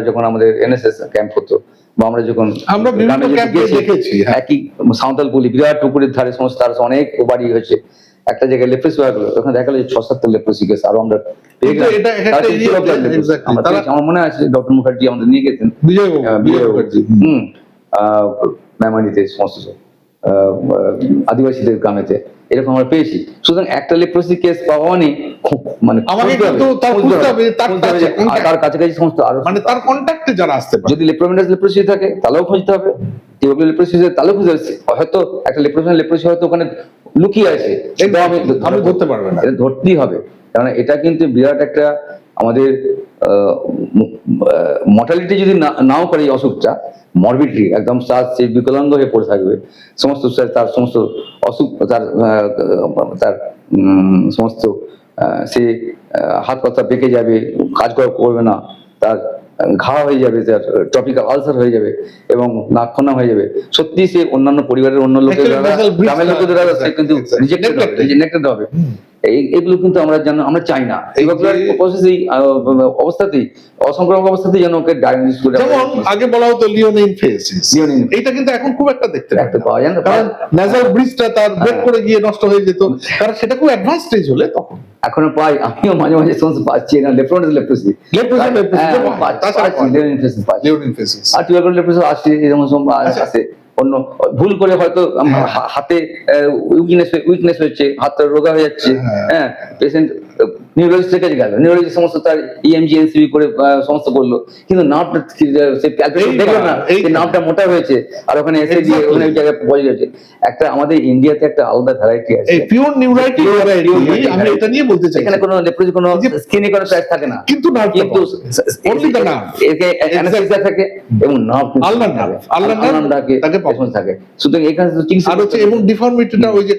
যখন আমাদের এনএসএস ক্যাম্প হতো, বা আমরা যখন আমরা বিভিন্ন ক্যাম্পে দেখেছি, হ্যাঁ। একই সাঁওতাল পুলি বিরাট পুকুরের ধারে সমস্ত তার অনেক বাড়ি হয়েছে, একটা জায়গায় লেপ্রোসি হয়ে গেলো, ওখানে দেখা গেলো 6-7 লেপ্রোসি কেস, আরো আমরা পেয়ে গেলাম। আমার মনে আছে ডক্টর মুখার্জি আমাদের নিয়ে গেছেন, বিজয় মুখার্জি, মেমারিতে সমস্ত আদিবাসীদের গ্রামেতে, এরকম আমরা পেয়েছি। সুতরাং একটা লেপ্রোসি কেস পাওয়া নেই, মানে তার কাছাকাছি সমস্ত আরো মানে তার কন্ট্যাক্টে যারা আসতে পারে, যদি লেপ্রোসি থাকে তাহলেও খুঁজতে হবে, টিউবারকুলার লেপ্রোসি তাহলেও খুঁজতে হবে। হয়তো একটা লেপ্রোসি হয়তো ওখানে লুকিয়ে আছে, আমি ধরতে পারবে না, এটা ধরতেই হবে। কারণ এটা কিন্তু বিরাট একটা আমাদের মর্টালিটি যদি নাও করে এই অসুখটা, মরবিডিটি একদম সে বিকলাঙ্গ হয়ে পড়ে থাকবে, সমস্ত তার সমস্ত অসুখ, তার সমস্ত সে হাত পাতা পেকে যাবে, কাজ করবে না, তার ঘা হয়ে যাবে, তার টপিক্যাল আলসার হয়ে যাবে, এবং নাকখনা হয়ে যাবে। সত্যি সে অন্যান্য পরিবারের অন্য লোকের গ্রামের লোকের দ্বারা সে কিন্তু রিজেক্টেড হবে। এগুলো কিন্তু আমরা চাই না। অবস্থাতেই অসংক্রামক অবস্থাতেই যেন ওকে ডায়াগনোসিস করে, যেমন আগে বলা হতো লিওনেইনফেসিস, এটা কিন্তু এখন খুব একটা দেখতে পাওয়া যায় না, কারণ ন্যাসাল ব্রিজটা তার ব্রেক করে গিয়ে নষ্ট হয়ে যেত, কারণ সেটা খুব অ্যাডভান্স স্টেজ হলে তখন। এখনো পাই, আমিও মাঝে মাঝে সমস্ত পাচ্ছি, এখানে লেপ্রোসি আর টিউবারকুলার লেপ্রোসি আসছে, এরকম আছে। অন্য ভুল করে হয়তো হাতে উইকনেস হচ্ছে, হাতটা রোগা হয়ে যাচ্ছে, হ্যাঁ, পেশেন্ট নিউরোলজিস্টের কাছে গেল, নিউরোলজি সমস্ত তার ইএমজি এনসিবি করে সমস্ত করলো, কিন্তু নার্ভটা দেখলো না, নার্ভটা মোটা হয়েছে, আর ওখানে এসে গিয়ে ওখানে ওই জায়গায় পৌঁছে গেছে। একটা আমাদের ইন্ডিয়াতে একটা আলাদা ভ্যারাইটি আছে, পিওর নিউরাইটিক ভ্যারাইটি, আমি এটা নিয়ে বলতে চাই। এখানে কোনো লেপ্রোসি কোনো স্কিনে কোনো প্যাচ থাকে না, কিন্তু অনলি দ্য নার্ভ, একে অ্যানাস্থেসিয়া থাকে, এবং নার্ভ আল্লাহকে থাকে। সুতরাং এখানে চিকিৎসা আর হচ্ছে, এবং ডিফর্মিটিটা ওই যে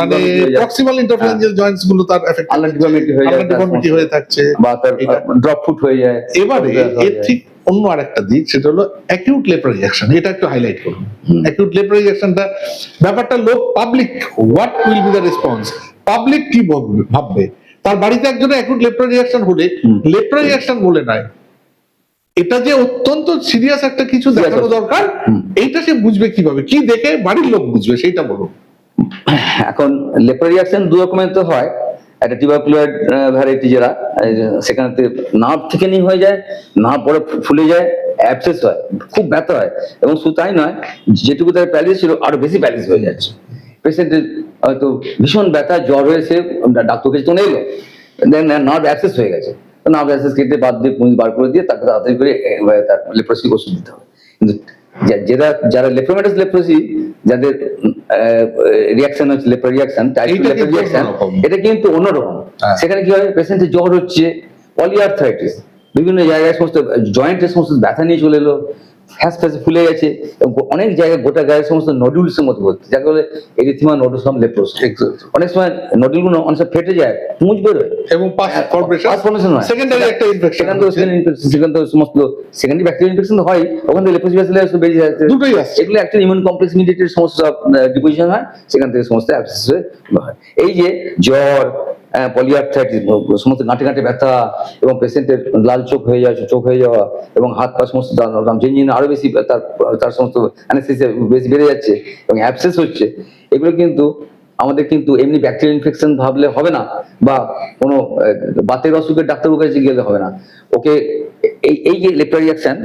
মানে প্রক্সিমাল ইন্টারফারেন্সিয়াল জয়েন্টস গুলো তার এফেক্ট, ডিফর্মিটি হয়ে থাকছে, বা তার ড্রপ ফুট হয়ে যায়। এবারে এর ঠিক অন্য আরেকটা দিক, সেটা হলো অ্যাকিউট লেপ্রা রিঅ্যাকশন। এটা একটু হাইলাইট করুন। অ্যাকিউট লেপ্রা রিঅ্যাকশনটা ব্যাপারটা লোক public, what will be the response, public কি ভাববে। তার বাড়িতে একজনের অ্যাকিউট লেপ্রা রিঅ্যাকশন হলে লেপ্রা রিঅ্যাকশন বলে নয়, এটা যে অত্যন্ত সিরিয়াস একটা কিছু দেখানো দরকার, এইটা সে বুঝবে কিভাবে, কি দেখে বাড়ির লোক বুঝবে, সেইটা বলুন। এখন লেপ্রা রিঅ্যাকশন দু রকমের তো হয়, একটা টিউবারকুলার ভ্যারাইটি যারা, সেখানে নার্ভ থেকে নিয়ে হয়ে যায়, নার্ভ পরে ফুলে যায়, অ্যাবসেস হয়, খুব ব্যথা হয়, এবং শুধু তাই নয়, যেটুকু তার প্যালিস ছিল আরো বেশি প্যালিস হয়ে যাচ্ছে। পেশেন্টের হয়তো ভীষণ ব্যথা, জ্বর হয়েছে, ডাক্তারকে তো এলো, দেন নার্ভ অ্যাবসেস হয়ে গেছে, নার্ভ অ্যাবসেস কেটে বাদ দিয়ে বার করে দিয়ে তাকে তাড়াতাড়ি করে তার লেপ্রোসি ওষুধ দিতে হবে। কিন্তু যারা লেপ্রোসি যাদের রিঅ্যাকশন হচ্ছে লেপ্রা রিঅ্যাকশন, এটা কিন্তু অন্যরকম। সেখানে কি হয়, পেশেন্টের জ্বর হচ্ছে, পলিআর্থ্রাইটিস, বিভিন্ন জায়গায় সমস্ত জয়েন্টের সমস্ত ব্যথা নিয়ে চলে এলো, ফ্যাসে ফুলে গেছে, অনেক জায়গায় গোটা গায়ের সমস্ত নডুলস এর মতো হচ্ছে, যাকে বলে এরিথিমা নোডোসাম লেপ্রোসি। অনেক সময় নডুলগুলো অনেক সময় ফেটে যায়, পুঁজ বেরোয়, এবং সেকেন্ডারি একটা ইনফেকশন, সেখান থেকে সমস্ত সেকেন্ডারি ব্যাকটেরিয়াল ইনফেকশন হয়, ওখান থেকে লেপ্রোসি ব্যাসিলাস বেরিয়ে যাচ্ছে, দুটোই আসছে। এগুলো একটা ইমিউন কমপ্লেক্স মিডিয়েটেড সমস্ত ডিপোজিশন হয়, সেখান থেকে সমস্ত অ্যাবসেস হয়। এই যে জ্বর, পলিআর্থ্রাইটিস, সমস্ত গাঁটে গাঁটে ব্যথা, এবং পেশেন্টের লাল চোখ হয়ে যাওয়া, এবং হাত পা সমস্ত ঝিনঝিন আরো বেশি, তার সমস্ত অ্যানেস্থেসিয়া বেশি বেড়ে যাচ্ছে, এবং অ্যাবসেস হচ্ছে, এগুলো কিন্তু আমাদের কিন্তু এমনি ব্যাকটেরিয়াল ইনফেকশন ভাবলে হবে না, বা কোনো বাতের অসুখের ডাক্তারের কাছে গেলে হবে না। ওকে এই যে লেপ্রা রিঅ্যাকশন,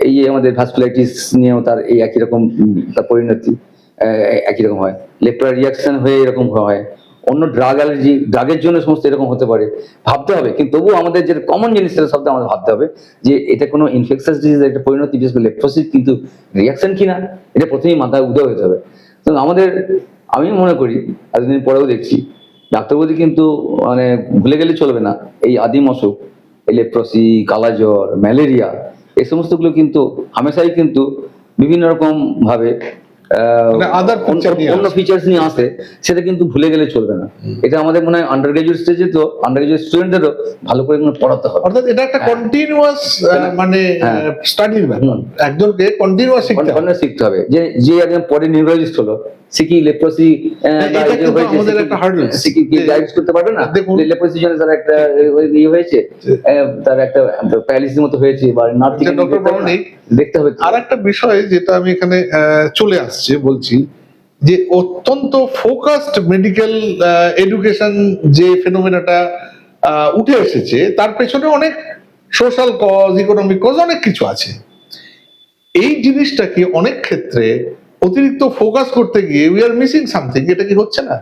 এই যে আমাদের ভাস্কুলাইটিস নিয়েও তার এই একই রকম তার পরিণতি একই রকম হয়, লেপ্রা রিঅ্যাকশন হয়ে এরকম হয়। অন্য ড্রাগ অ্যালার্জি, ড্রাগের জন্য সমস্ত এরকম হতে পারে, ভাবতে হবে। কিন্তু তবুও আমাদের যে কমন জিনিস সেটা সবটা আমাদের ভাবতে হবে যে এটা কোনো ইনফেকশাস ডিজিজের একটা পরিণতি, বিশেষ করে লেপ্রোসিস কিন্তু রিয়াকশন কিনা, এটা প্রথমেই মাথায় উদয় হতে হবে। তো আমাদের, আমি মনে করি এতদিন পরেও দেখছি ডাক্তারবাবু কিন্তু মানে ভুলে গেলে চলবে না এই আদিম অসুখ, এই লেপ্রোসি, কালাজ্বর, ম্যালেরিয়া, এই সমস্তগুলো কিন্তু হামেশাই কিন্তু বিভিন্ন রকম ভাবে মানে other feature নিয়ে অন্য আসে। ফিচার্স নিয়ে আসে, সেটা কিন্তু ভুলে গেলে চলবে না। এটা আমাদের মনে হয় আন্ডার গ্রাজুয়েট স্টেজে, তো আন্ডার গ্রাজুয়েট স্টুডেন্টদেরও ভালো করে পড়াতে হবে। অর্থাৎ এটা একটা কন্টিনিউয়াস মানে হ্যাঁ। স্টাডির ব্যাপার, একজনকে কন্টিনিউয়াস শিখতে হবে। অন্য শিখতে হবে। যে যে একজন পরে নিউরোলজিস্ট হলো, সে কি লেপ্রোসি এটা কিন্তু আমাদের একটা hurdle। সে কি ডায়াগনোস করতে পারবে না? দেখুন, লেপ্রোসির জন্য তার একটা ইয়ে হয়েছে, তার একটা প্যারালিসিস মতো হয়েছে, বা নার্ভ থেকে ডক্টর প্রামাণিক, দেখতে হবে। আর একটা বিষয় যেটা আমি এখানে চলে আসছে বলছি, যে অত্যন্ত ফোকাসড মেডিকেল এডুকেশন যে ফেনোমেনাটা উঠে এসেছে, তার পেছনে অনেক সোশ্যাল কজ, ইকোনমিক কজ, অনেক কিছু আছে। এই জিনিসটাকে অনেক ক্ষেত্রে অতিরিক্ত ফোকাস করতে গিয়ে উই আর মিসিং সামথিং। এটা কি হচ্ছে না?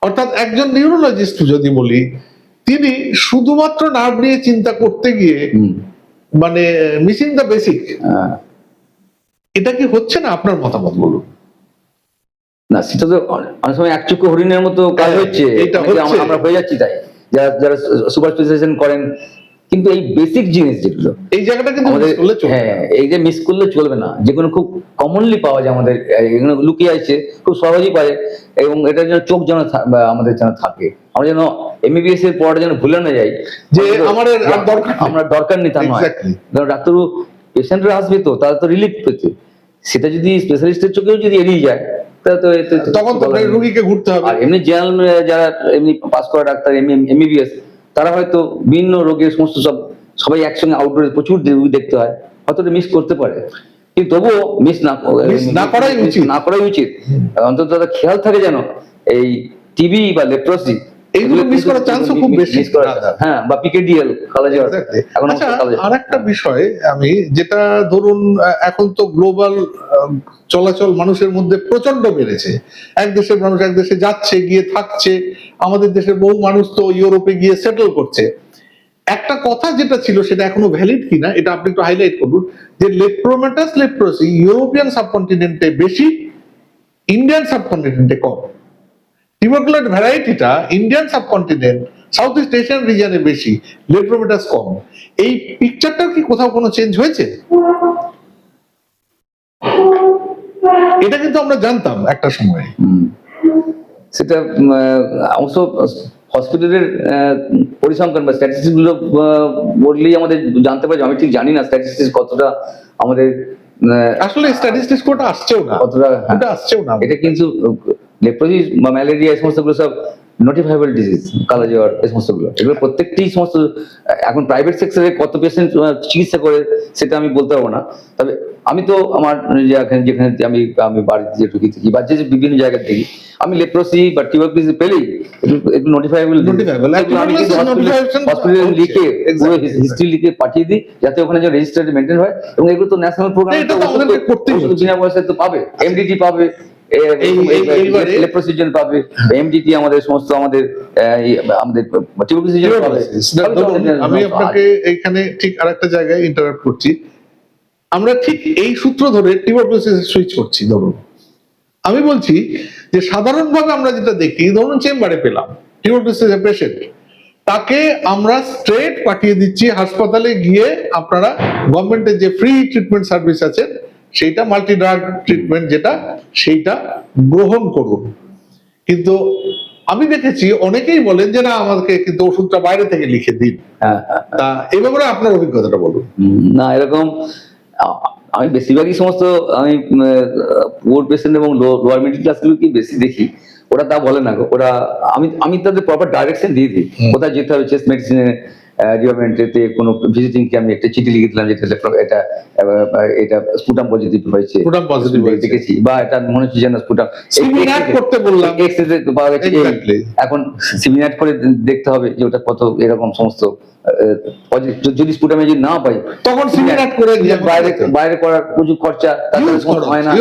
অর্থাৎ একজন নিউরোলজিস্ট যদি বলি, তিনি শুধুমাত্র নার্ভ নিয়ে চিন্তা করতে গিয়ে মানে মিসিং দ্য বেসিক। এটা কি হচ্ছে না? আপনার মতামত বলুন। না, সেটা তো অনেক সময় একচক্ষু হরিণের মতো কাজ হচ্ছে, এটা অনেকে হচ্ছে। আমরা হয়ে যাচ্ছি তাই, যারা যারা সুপার স্পেশালাইজেশন করেন। কিন্তু এই বেসিক জিনিস যেগুলো এই জায়গাটা কিন্তু আমাদের, miss করলে চলবে না। হ্যাঁ, এই যে মিস করলে চলবে না, যেগুলো খুব কমনলি পাওয়া যায় আমাদের, এগুলো লুকিয়ে আছে, খুব সহজেই পারে, এবং এটার জন্য চোখ যেন বা আমাদের যেন থাকে, আমরা যেন এমবিবিএস এর পড়াটা যেন ভুলে না যাই, যে আমার আর দরকার নেই। আমরা দরকার নেই তা নয়। Exactly. কারণ ডাক্তারবাবু, পেশেন্টরা আসবে তো, তারা তো রিলিফ পেতে, সেটা যদি স্পেশালিস্টের চোখেও যদি এড়িয়ে যায়, তাহলে তো তখন তো আপনার রোগীকে ঘুরতে হবে। আর এমনি জেনারেল যারা এমনি পাস করা ডাক্তার, এমবিবিএস, তারা হয়তো বিভিন্ন রোগের সমস্ত সবাই একসঙ্গে আউটডোরে প্রচুর রোগী দেখতে হয়, হয়তো মিস করতে পারে, কিন্তু তবুও মিস না করাই উচিত। না করাই উচিত। অন্তত তাদের খেয়াল থাকে যেন এই টিবি বা লেপ্রোসি এইগুলো মিস করার চান্সও খুব বেশি। হ্যাঁ, বা পিকেডিএল, কালাজ্বর। এখন আচ্ছা, আর একটা বিষয় আমি যেটা ধরুন, এখন তো গ্লোবাল চলাচল মানুষের মধ্যে প্রচন্ড বেড়েছে। এক দেশের মানুষ এক দেশে যাচ্ছে, গিয়ে থাকছে। আমাদের দেশের বহু মানুষ তো ইউরোপে গিয়ে সেটেল করছে। একটা কথা যেটা ছিল সেটা এখনো ভ্যালিড কিনা এটা আপনি একটু হাইলাইট করুন, যে লেপ্রোমেটাস লেপ্রোসি ইউরোপিয়ান সাবকন্টিনেন্টে বেশি, ইন্ডিয়ান সাবকন্টিনেন্টে কম। টিউবারকুলার ভ্যারাইটিটা Indian subcontinent, south east Asian রিজিয়নে বেশি, লেপ্রোমেটাস কম। এই পিকচারটা কি কোথাও কোনো চেঞ্জ হয়েছে? এটা কিন্তু আমরা জানতাম একটা সময়। সেটা অবশ্য হসপিটালের পরিসংখ্যান বা স্ট্যাটিস্টিক্স গুলো বললেই আমাদের জানতে পারি। আমি ঠিক জানি না স্ট্যাটিস্টিক্স কতটা আমাদের আসলে স্ট্যাটিস্টিক্স কোটা আসছেও না, কতটা, ওটা আসছেও না। এটা কিন্তু লেপ্রোসি বা ম্যালেরিয়া, এই সমস্ত গুলো সব নোটিফাইবল ডিজিজ, কালাজ্বর, এই সমস্ত গুলো, এগুলো প্রত্যেকটি সমস্ত এখন প্রাইভেট সেক্টরে কত পেশেন্ট চিকিৎসা করে সেটা আমি বলতে পারবো না। তবে আমি তো আমার যেখানে যেখানে আমি আমি বাড়িতে যে ঢুকি থাকি বা যে বিভিন্ন জায়গা থেকে আমি লেপ্রোসি বা টিউবারকুলোসিস পেলেই একটু নোটিফাইবল, আমি কিন্তু হসপিটালে লিখে পুরো হিস্ট্রি লিখে পাঠিয়ে দিই, যাতে ওখানে যে রেজিস্টার মেনটেন হয়। এবং এগুলো তো ন্যাশনাল প্রোগ্রাম, এটা তো আমাদেরকে করতেই হচ্ছে। বিনা পয়সায় তো পাবে, এমডিটি পাবে, লেপ্রোসির জন্য পাবে, এমডিটি আমাদের সমস্ত আমাদের আমাদের টিউবারকুলোসিস জন্য পাবে। আমি আপনাকে এইখানে ঠিক আরেকটা জায়গায় ইন্টারাপ্ট করছি। আমরা ঠিক এই সূত্র ধরে টিউবারকুলোসিস সুইচ করছি। ধরুন আমি বলছি যে সাধারণভাবে আমরা যেটা দেখি, ধরুন চেম্বারে পেলাম টিউবারকুলোসিসের পেশেন্ট, তাকে আমরা স্ট্রেট পাঠিয়ে দিচ্ছি হাসপাতালে, গিয়ে আপনারা গভর্নমেন্টের যে ফ্রি ট্রিটমেন্ট সার্ভিস আছে সেইটা, মাল্টি ড্রাগ ট্রিটমেন্ট যেটা, সেইটা গ্রহণ করুন। কিন্তু আমি দেখেছি অনেকেই বলেন যে না, আমাকে কিন্তু ওষুধটা বাইরে থেকে লিখে দিন। তা এই ব্যাপারে আপনার অভিজ্ঞতাটা বলুন। না, এরকম আমি বেশিরভাগই সমস্ত আমি পুয়ার পেশেন্ট এবং লোয়ার মিডল ক্লাস গুলোকে বেশি দেখি, ওরা তা বলে না গো। ওরা আমি তাদের প্রপার ডাইরেকশন দিয়ে দিই কোথায় যেতে হবে। চেস্ট মেডিসিনে ডিপার্টমেন্টেতে কোনো ভিজিটিং কে আমি একটা চিঠি লিখে দিলাম, যেটা এটা এটা স্পুটাম পজিটিভ হয়েছে, স্পুটাম পজিটিভ দেখেছি, বা এটা মনে হচ্ছে যেন স্পুটাম সিমিনাট করতে বললাম, এক্সরে পাওয়া গেছে। এখন সিমিনাট করে দেখতে হবে যে ওটা কত, এরকম সমস্ত যদি স্পুটামে যদি না পাই, তখন সিমিনাট করে বাইরে করার প্রচুর খরচা, তাদের হয় না।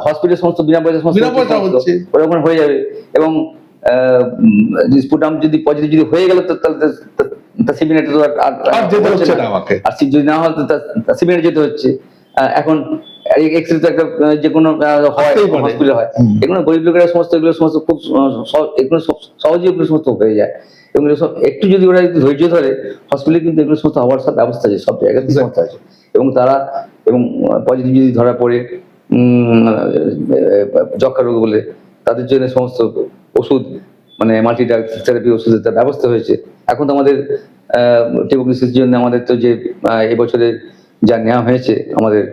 হসপিটাল সমস্ত বিনা পয়সা সমস্ত ওরকম হয়ে যাবে। এবং স্পুটাম যদি পজিটিভ যদি হয়ে গেল তো তাহলে তার সিবিনেটে তো আর যেতে হচ্ছে না আমাকে। আর যদি না হয় তো তার সিবিনেটে যেতে হচ্ছে। এখন এক্সরে তো একটা যে কোনো হয় আসতেই পারে। হসপিটালে হয়, এগুলো গরিব লোকেরা সমস্ত এগুলো সমস্ত খুব এগুলো সহজেই এগুলো সমস্ত হয়ে যায়। এবং এগুলো সব একটু যদি ওরা একটু ধৈর্য ধরে, হসপিটালে কিন্তু এগুলো সমস্ত হওয়ার সব ব্যবস্থা আছে, সব জায়গাতেই সমস্ত আছে। এবং তারা এবং পজিটিভ যদি ধরা পড়ে যক্ষা রোগ বলে, তাদের জন্য সমস্ত ওষুধ মানে মাল্টি ড্রাগ থেরাপি ওষুধের তার ব্যবস্থা হয়েছে। এখন তো আমাদের টিউবারকুলোসিসের জন্য আমাদের তো যে এবছরে যা নেওয়া হয়েছে আমাদের,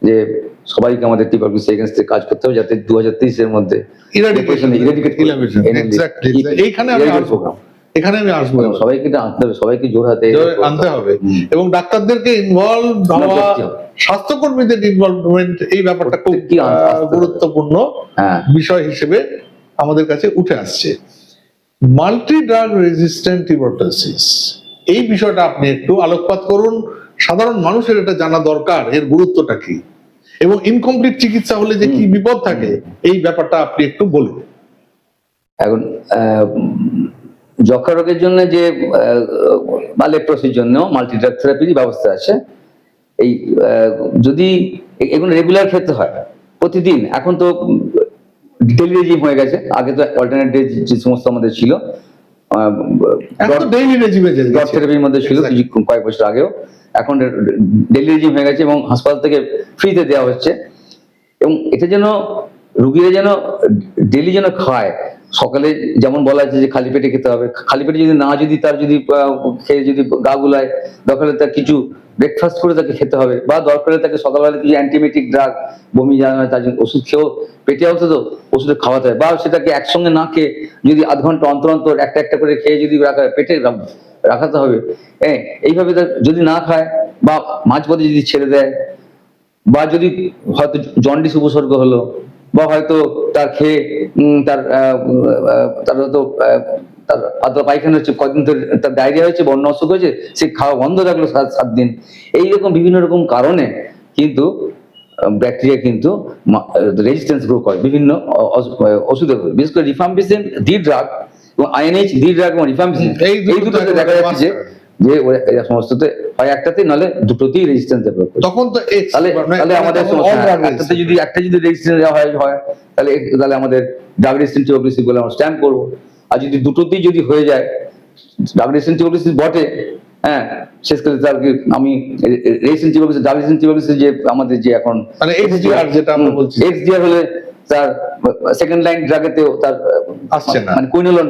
যে সবাইকে আমাদের টিউবারকুলোসিস এগেইনস্টে কাজ করতে হবে যাতে 2030-এর মধ্যে এখানে আমি আসবো, সবাইকে এটা আনতে হবে, সবাইকে জোর হাতে আনতে হবে। এবং ডাক্তারদেরকে ইনভলভ হওয়া, স্বাস্থ্যকর্মীদের ইনভলভমেন্ট, এই ব্যাপারটা খুব গুরুত্বপূর্ণ বিষয় হিসেবে আমাদের কাছে উঠে আসছে। মাল্টি ড্রাগ রেজিস্ট্যান্ট টিউবারকুলোসিস, এই বিষয়টা আপনি একটু আলোকপাত করুন। সাধারণ মানুষের এটা জানা দরকার, এর গুরুত্বটা কি, এবং ইনকমপ্লিট চিকিৎসা হলে যে কি বিপদ থাকে, এই ব্যাপারটা আপনি একটু বলুন। এখন যক্ষা রোগের জন্য যে বা লেপ্রোসির জন্য মাল্টি ড্রাগ থেরাপির ব্যবস্থা আছে। এই যদি এগুলো রেগুলার খেতে হয় প্রতিদিন, এখন তো ডেলি রেজিম হয়ে গেছে, আগে তো অল্টারনেট ডে যে সমস্ত আমাদের ছিল ড্রাগ থেরাপির মধ্যে ছিল কয়েক বছর আগেও, এখন ডেলি রেজিম হয়ে গেছে এবং হাসপাতাল থেকে ফ্রিতে দেওয়া হচ্ছে। এবং এটা যেন রুগীরা যেন ডেলি যেন খায়। সকালে যেমন বলা আছে যে খালি পেটে খেতে হবে, খালি পেটে যদি না, যদি তার যদি খেয়ে যদি গা গুলায়, দরকার হলে তার কিছু ব্রেকফাস্ট করে তাকে খেতে হবে, বা দরকার হলে তাকে সকালবেলা কিছু অ্যান্টিবায়োটিক ড্রাগ, বমি যাওয়া তার জন্য ওষুধ খেয়েও পেটে অন্তত ওষুধে খাওয়াতে হবে, বা সেটাকে একসঙ্গে না খেয়ে যদি আধ ঘন্টা অন্তর অন্তর একটা একটা করে খেয়ে যদি পেটে রাখাতে হবে। হ্যাঁ, এইভাবে যদি না খায় বা মাঝপথে যদি ছেড়ে দেয়, বা যদি হয়তো জন্ডিস উপসর্গ হলো, বা হয়তো তার খেয়ে তার হয়তো তার পাতলা পায়খানা হচ্ছে, কয়েকদিন ধরে তার ডায়রিয়া হয়েছে, বন্য অসুখ হয়েছে, সে খাওয়া বন্ধ রাখলো 7 দিন, এইরকম বিভিন্ন রকম কারণে কিন্তু ব্যাকটেরিয়া কিন্তু রেজিস্ট্যান্স গ্রো করে বিভিন্ন ওষুধের, বিশেষ করে রিফাম্পিসিন ডি ড্রাগ এবং আইএনএইচ ডি ড্রাগ এবং রিফাম্পিসিন, এই দুটোতে দেখা যাচ্ছে যে এরা সমস্ততে হয় একটাতে, নাহলে দুটোতেই রেজিস্ট্যান্স ডেভেলপ করে। তখন তো তাহলে আমাদের একটাতে যদি রেজিস্ট্যান্স হয় তাহলে আমাদের ড্রাগ রেজিস্ট্যান্ট টিউবারকুলোসিস বলে আমরা স্ট্যাম্প করবো। আর যদি দুটোতেই যদি হয়ে যায় ড্রাগ রেজিস্ট্যান্ট টিউবারকুলোসিস বটে, হ্যাঁ, শেষকালে তার আমি resistant tuberculosis, drug resistant tuberculosis যে আমাদের যে এখন মানে এক্সডিআর যেটা আমরা বলছি, এক্সডিআর হলে তার সেকেন্ড লাইন ড্রাগেতেও তার আসছে না, মানে কুইনোলন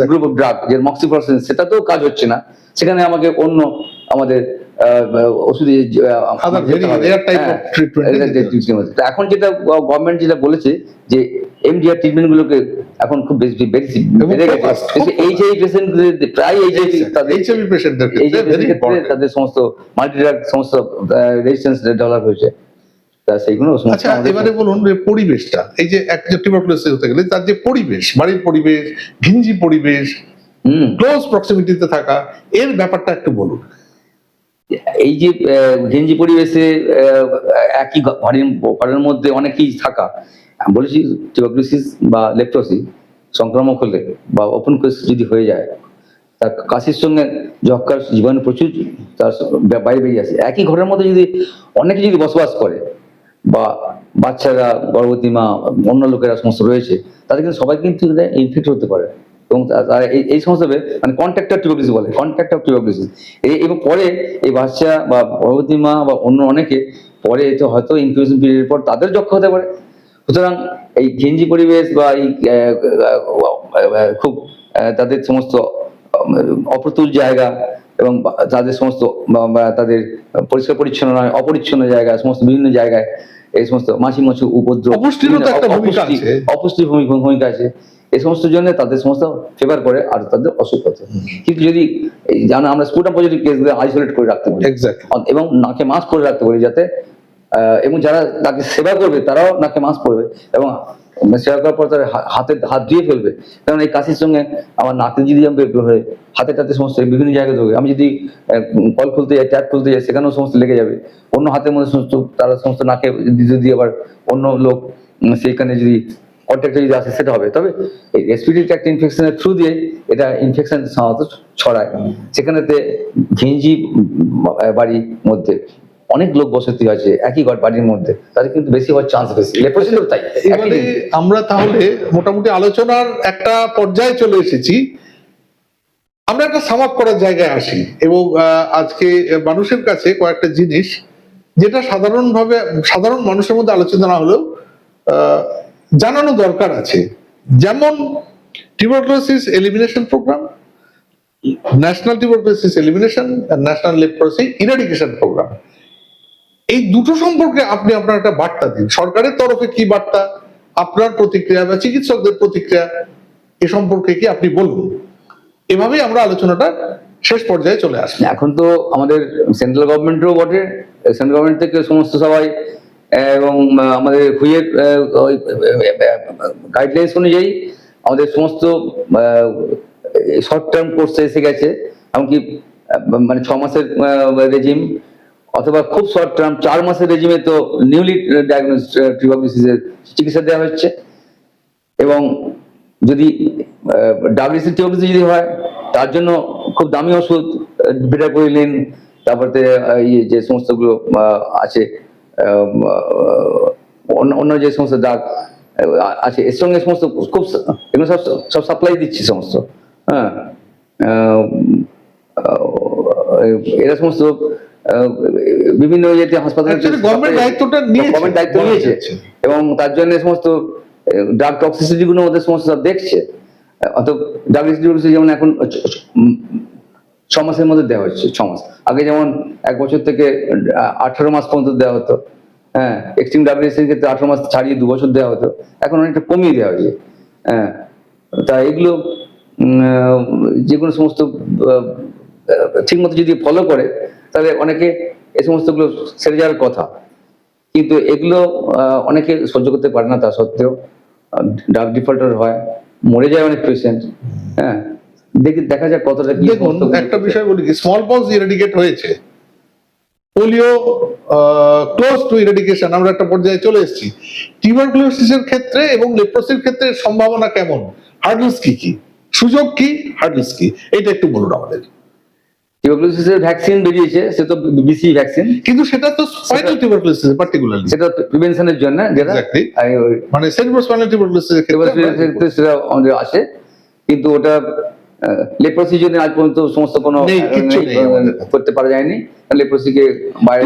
গ্রুপ অফ ড্রাগ যে মক্সিফ্লোক্সাসিন, সেটাতেও কাজ হচ্ছে না, সেখানে আমাকে অন্য আমাদের ওষুধে এখন যেটা গভর্নমেন্ট যেটা বলেছে যে এমডিআর ট্রিটমেন্ট গুলোকে এখন খুব বেশি বেড়ে গেছে। এইচআইভি পেশেন্টদের, প্রায় এইচআইভি পেশেন্টদের তাদের সমস্ত মাল্টি ড্রাগ সমস্ত রেজিস্ট্যান্স ডেভেলপ হয়েছে। সেইগুলো। আচ্ছা, এবারে বলুন যে পরিবেশটা, এই যে একটা টিউবারকুলোসিস হতে গেলে তার যে পরিবেশ, বাড়ির পরিবেশ, ঘিঞ্জি পরিবেশ, ক্লোজ প্রক্সিমিটিতে থাকা, এর ব্যাপারটা একটু বলুন। এই যে ঘিঞ্জি পরিবেশে একই ঘরের মধ্যে অনেকেই থাকা, বলেছি টিউবারকুলোসিস বা লেপ্রোসি সংক্রামক হলে বা ওপেন কেস যদি হয়ে যায়, তার কাশির সঙ্গে যক্ষার জীবাণু প্রচুর তার বাইরে বেরিয়ে আসে। একই ঘরের মধ্যে যদি অনেকে যদি বসবাস করে, বা বাচ্চারা, গর্ভবতী মা, অন্য লোকেরা সমস্ত রয়েছে, তাদের কিন্তু সবাই কিন্তু ইনফেক্ট হতে পারে। এবং এই সমস্ত মানে কন্ট্যাক্টর টিউবারকুলোসিস বলে, কন্ট্যাক্টর টিউবারকুলোসিস। এবং পরে এই বাচ্চা বা গর্ভবতী মা বা অন্য অনেকে পরে তো হয়তো ইনকিউবেশন পিরিয়ডের পর তাদের যক্ষা হতে পারে। সুতরাং এই ঘিঞ্জি পরিবেশ বা এই খুব তাদের সমস্ত অপ্রতুল জায়গা এবং তাদের সমস্ত তাদের পরিষ্কার পরিচ্ছন্ন নয়, অপরিচ্ছন্ন জায়গা, সমস্ত বিভিন্ন জায়গায় এই সমস্ত মাছি মাছি উপদ্রব, অপুষ্টির ভূমিকা আছে, এই সমস্ত জন্য তাদের সমস্ত ফেভার করে আর তাদের অসুখ হতে। কিন্তু যদি জানো আমরা স্পুটাম পজিটিভ কেসগুলো আইসোলেট করে রাখতে পারি এবং নাকে মাস্ক পরে রাখতে পারি, যাতে এবং যারা তাকে সেবা করবে তারাও নাকে মাস্ক পরবে এবং সেবা করার পর তার হাত ধুয়ে ফেলবে। কারণ এই কাশির সঙ্গে আমার নাকে যদি হয়ে হাতে টাতে সমস্ত বিভিন্ন জায়গায় ধরবে, আমি যদি কল খুলতে যাই, ট্যাপ খুলতে যাই, সেখানেও সমস্ত লেগে যাবে। অন্য হাতের মধ্যে সমস্ত তারা সমস্ত নাকে যদি আবার অন্য লোক সেইখানে যদি কন্ট্যাক্টে যদি আসে সেটা হবে। তবে এই রেসপিরেটরি ট্র্যাক্ট ইনফেকশনের থ্রু দিয়ে এটা ইনফেকশন সাধারণত ছড়ায়। সেখানেতে ঘিঞ্জি বাড়ির মধ্যে অনেক লোক বসতি আছে একই বাড়ির মধ্যে, তাদের কিন্তু বেশি হওয়ার চান্স বেশি। লেপ্রোসিসও তাই। এবারে আমরা তাহলে মোটামুটি আলোচনার একটা পর্যায়ে চলে এসেছি, আমরা একটা সাম আপ করার জায়গায় আসি এবং আজকে মানুষের কাছে কয়েকটা জিনিস যেটা সাধারণ মানুষের মধ্যে আলোচনা না হলেও জানানো দরকার আছে, যেমন tuberculosis elimination programme, national tuberculosis elimination, national leprosy eradication programme. এই দুটো সম্পর্কে আপনি আপনার একটা বার্তা দিন। সরকারের তরফে কি বার্তা, আপনার প্রতিক্রিয়া বা চিকিৎসকদের প্রতিক্রিয়া এ সম্পর্কে কি আপনি বলুন। এভাবেই আমরা আলোচনাটা শেষ পর্যায়ে চলে আসি। এখন তো আমাদের সেন্ট্রাল গভর্নমেন্টেরও বটে, সেন্ট্রাল গভর্নমেন্ট থেকে সমস্ত সবাই এবং আমাদের হুইয়ের গাইডলাইন্স অনুযায়ী আমাদের সমস্ত শর্ট টার্ম কোর্স এসে গেছে, এমনকি মানে 6 মাসের রেজিম অথবা খুব শর্ট টার্ম 4 মাসের রেজিমে তো নিউলি ডায়াগনোসড টিউবারকুলোসিসের চিকিৎসা দেওয়া হচ্ছে। এবং যদি ডায়াগনোসিস টিউবারকুলোসিস যদি হয় তার জন্য খুব দামি ওষুধ বিটাকুইলিন, তারপরে যে সমস্তগুলো আছে অন্য যে সমস্ত দাগ আছে এর সঙ্গে সমস্ত খুব এগুলো সব সাপ্লাই দিচ্ছে সমস্ত। হ্যাঁ, এরা সমস্ত বিভিন্ন ইয়েতে হাসপাতালে গভর্নমেন্ট দায়িত্বটা নিয়েছে এবং তার জন্য সমস্ত ড্রাগ টক্সিসিটি গুলোর মধ্যে সমস্ত দেখছে। অত ডায়াগনোসিস যেমন এখন 6 মাসের মধ্যে দেওয়া হচ্ছে, 6 মাস। আগে যেমন 1 বছর থেকে 18 মাস পর্যন্ত দেওয়া হতো। হ্যাঁ, এক্সট্রিম ডায়াগনোসিসের ক্ষেত্রে 18 মাস ছাড়িয়ে 2 বছর দেওয়া হতো, এখন অনেকটা কমিয়ে দেওয়া হয়েছে। হ্যাঁ, তা এগুলো যেগুলো সমস্ত ঠিক মতো যদি ফলো করে তাহলে অনেকে এই সমস্তগুলো সেরে যাওয়ার কথা, কিন্তু এগুলো অনেকে সহ্য করতে পারে না। তা সত্ত্বেও ড্রাগ ডিফল্টার হয়, মরে যায় অনেক পেশেন্ট। হ্যাঁ, দেখা যাক কতটা কি। দেখুন, একটা বিষয় বলি কি, স্মল পক্স ইরাডিকেট হয়েছে, পোলিও ক্লোজ টু ইরাডিকেশন, আমরা একটা পর্যায়ে চলে এসেছি। টিউবারকুলোসিসের ক্ষেত্রে এবং লেপ্রোসির ক্ষেত্রে সম্ভাবনা কেমন, হার্ডলস কি কি, সুযোগ কি, হার্ডলস কি, এটা একটু বলুন আমাদের। টিউবারকুলোসিসের ভ্যাকসিন বেরিয়েছে, সে তো বিসি ভ্যাকসিন, কিন্তু সেটা তো স্পাইনাল টিউবারকুলোসিস পার্টিকুলারলি, সেটা প্রিভেনশনের জন্য, যেটা মানে সেরিব্রোস্পাইনাল টিউবারকুলোসিসের ক্ষেত্রে সেটা আমাদের আসে। কিন্তু ওটা লেপ্রোসির জন্য আজ পর্যন্ত সমস্ত কোনো করতে পারা যায়নি। লেপ্রোসিকে বাইরে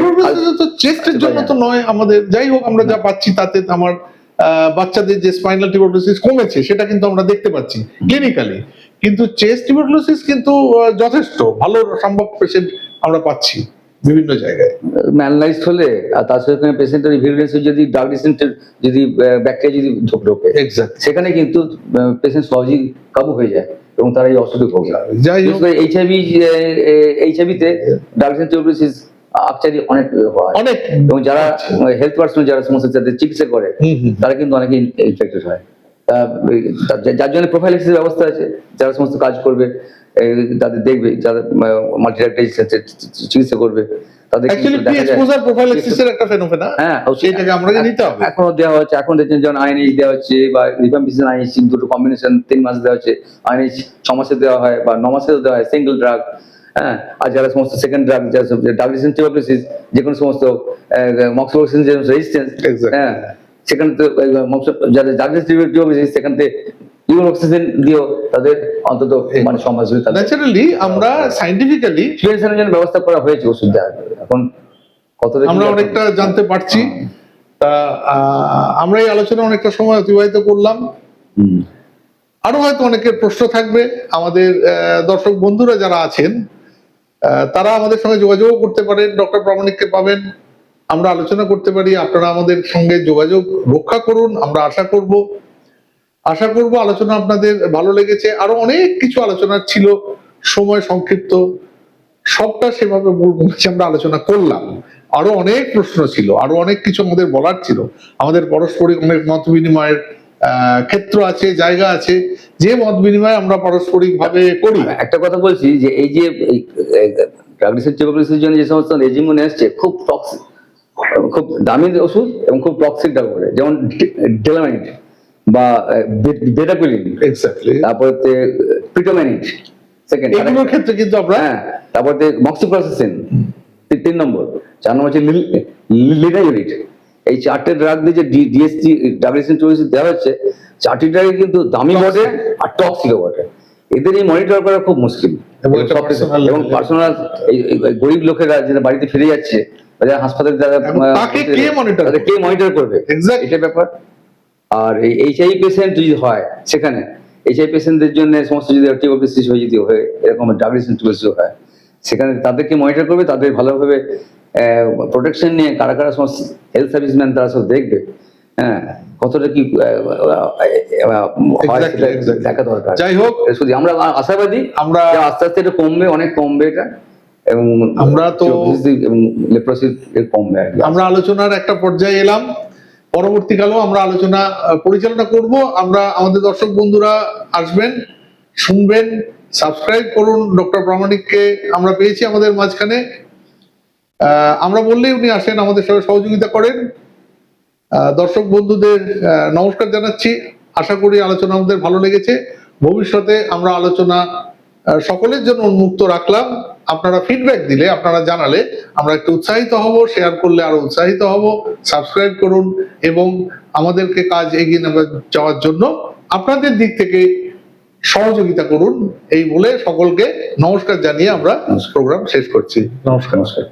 তো চেস্টের জন্য তো নয় আমাদের, যাই হোক আমরা যা পাচ্ছি তাতে আমার বাচ্চাদের যে স্পাইনাল টিউবারকুলোসিস কমেছে সেটা কিন্তু আমরা দেখতে পাচ্ছি ক্লিনিক্যালি, কিন্তু চেস্ট টিউবারকুলোসিস কিন্তু যথেষ্ট ভালো সম্ভব পেশেন্ট আমরা পাচ্ছি বিভিন্ন জায়গায়। ম্যানলাইজড হলে আর তার সঙ্গে পেশেন্টের ভিরুলেন্স যদি ডায়াগনোসিসের যদি ব্যাকটেরিয়া যদি ঢোকে সেখানে কিন্তু পেশেন্ট সহজেই কাবু হয়ে যায় এবং তারা এই অসুখে ভোগে। যাই হোক, এইচআইভিতে ডায়াগনোসিস টিউবারকুলোসিস অ্যাকচুয়ালি অনেক এবং যারা হেলথ পার্সোনাল যারা সমস্ত যাদের চিকিৎসা করে তারা কিন্তু অনেকে ইনফেক্টেড হয়। যার জন্য প্রোফাইলাক্সিসের ব্যবস্থা আছে, যারা সমস্ত কাজ করবে তাদের দেখবে, যারা মাল্টিডাক্টারি চিকিৎসা করবে তাদের এখনো দেওয়া হচ্ছে। এখন দেখছেন যেমন আইএনএইচ দেওয়া হচ্ছে বা রিফাম্পিসিন আইএনএইচ দুটো কম্বিনেশন 3 মাস দেওয়া হচ্ছে, আইএনএইচ 6 মাসে দেওয়া হয় বা 9 মাসেও দেওয়া হয় সিঙ্গেল ড্রাগ। হ্যাঁ, আর যারা সমস্ত সেকেন্ড ড্রাগ, যারা ডায়াগনোসিস টিউবারকুলোসিস যে কোনো সমস্ত মক্সিফ্লোক্সাসিন রেজিস্ট্যান্স, হ্যাঁ সেখানে তো যাদের ডায়াগনোসিস টিউবারকুলোসিস সেখান থেকে ইউরোক্সিসিন দিও তাদের অন্তত মানে সমাজ হয়ে তাদের ন্যাচারালি আমরা সায়েন্টিফিক্যালি প্রিভেনশনের জন্য ব্যবস্থা করা হয়েছে ওষুধ দেওয়া। এখন কতটা আমরা অনেকটা জানতে পারছি। তা আমরা এই আলোচনা অনেকটা সময় অতিবাহিত করলাম। আরো হয়তো অনেকের প্রশ্ন থাকবে, আমাদের দর্শক বন্ধুরা যারা আছেন তারা আমাদের সঙ্গে যোগাযোগ করতে পারেন, ডক্টর প্রামাণিককে পাবেন, আমরা আলোচনা করতে পারি। আপনারা আমাদের সঙ্গে যোগাযোগ রক্ষা করুন, আমরা আশা করব আলোচনা আপনাদের ভালো লেগেছে। আরো অনেক কিছু আলোচনা ছিল, সময় সংক্ষিপ্ত, সবটা সেভাবে আমরা আলোচনা করলাম। আরো অনেক প্রশ্ন ছিল, আরো অনেক কিছু আমাদের বলার ছিল, আমাদের পারস্পরিক অনেক মত বিনিময়ের ক্ষেত্র আছে, জায়গা আছে, যে মত বিনিময় আমরা পারস্পরিক ভাবে করি। একটা কথা বলছি যে এই যে ডায়াগনোসিস টিউবারকুলোসিসের জন্য যে সমস্ত রেজিম আসছে খুব টক্সিক, খুব দামি ওষুধ এবং খুব টক্সিক ড্রাগ বলে, যেমন ডেলামাইড বা বেটাকুলিন, এক্স্যাক্টলি, তারপরে প্রিটোমেনিট সেকেন্ড, এগুলোর ক্ষেত্রে কিন্তু আমরা হ্যাঁ, তারপরে মক্সিপ্রসেসিন 3 নম্বর, 4 নম্বর হচ্ছে লিনাইউরিট। এই 4টে ড্রাগ দিয়ে যে ডিএসটি ডাব্লিউএসএন দেওয়া হচ্ছে, 4টি ড্রাগে কিন্তু দামি বটে আর টক্সিকও বটে। এদের এই মনিটর করা খুব মুশকিল, এবং এটা personal এবং level এ। পার্সোনাল গরিব লোকেরা যারা বাড়িতে ফিরে যাচ্ছে, বা যারা হাসপাতালে যারা এবং তাকে কে monitor তাদের কে মনিটর করবে, Exactly. এটা ব্যাপার। আর এই এইচআইভি পেশেন্ট যদি হয়, সেখানে এইচআইভি পেশেন্টদের জন্য সমস্ত যদি টিউবারকুলোসিস হয়ে যদি হয়, এরকম ডাব্লিউএসএন হয়, সেখানে তাদেরকে মনিটর করবে, তাদের ভালোভাবে প্রোটেকশন নিয়ে কারা কারা সমস্ত হেলথ সার্ভিসম্যান তারা সব দেখবে, হ্যাঁ, কতটা কি হয় Exactly, সেটা exactly. দেখা দরকার। যাই হোক, শুধু আমরা আশাবাদী আমরা যে আস্তে আস্তে এটা কমবে, অনেক কমবে এটা, এবং আমরা তো লেপ্রোসি কমবে আর কি। আমরা আলোচনার একটা পর্যায়ে এলাম, পরবর্তীকালেও আমরা আলোচনা পরিচালনা করব। আমরা আমাদের দর্শক বন্ধুরা আসবেন, শুনবেন, সাবস্ক্রাইব করুন। ডক্টর প্রামাণিককে আমরা পেয়েছি আমাদের মাঝখানে, আমরা বললেই উনি আসেন, আমাদের সঙ্গে সহযোগিতা করেন। দর্শক বন্ধুদের নমস্কার জানাচ্ছি, আশা করি আলোচনা আমাদের ভালো লেগেছে। ভবিষ্যতে আমরা আলোচনা সকলের জন্য উন্মুক্ত রাখলাম। আপনারা ফিডব্যাক দিলে, আপনারা জানালে আমরা একটু উৎসাহিত হব, শেয়ার করলে আরো উৎসাহিত হব। সাবস্ক্রাইব করুন এবং আমাদেরকে কাজ এগিয়ে যাওয়ার জন্য আপনাদের দিক থেকে সহযোগিতা করুন। এই বলে সকলকে নমস্কার জানিয়ে আমরা প্রোগ্রাম শেষ করছি। নমস্কার। নমস্কার।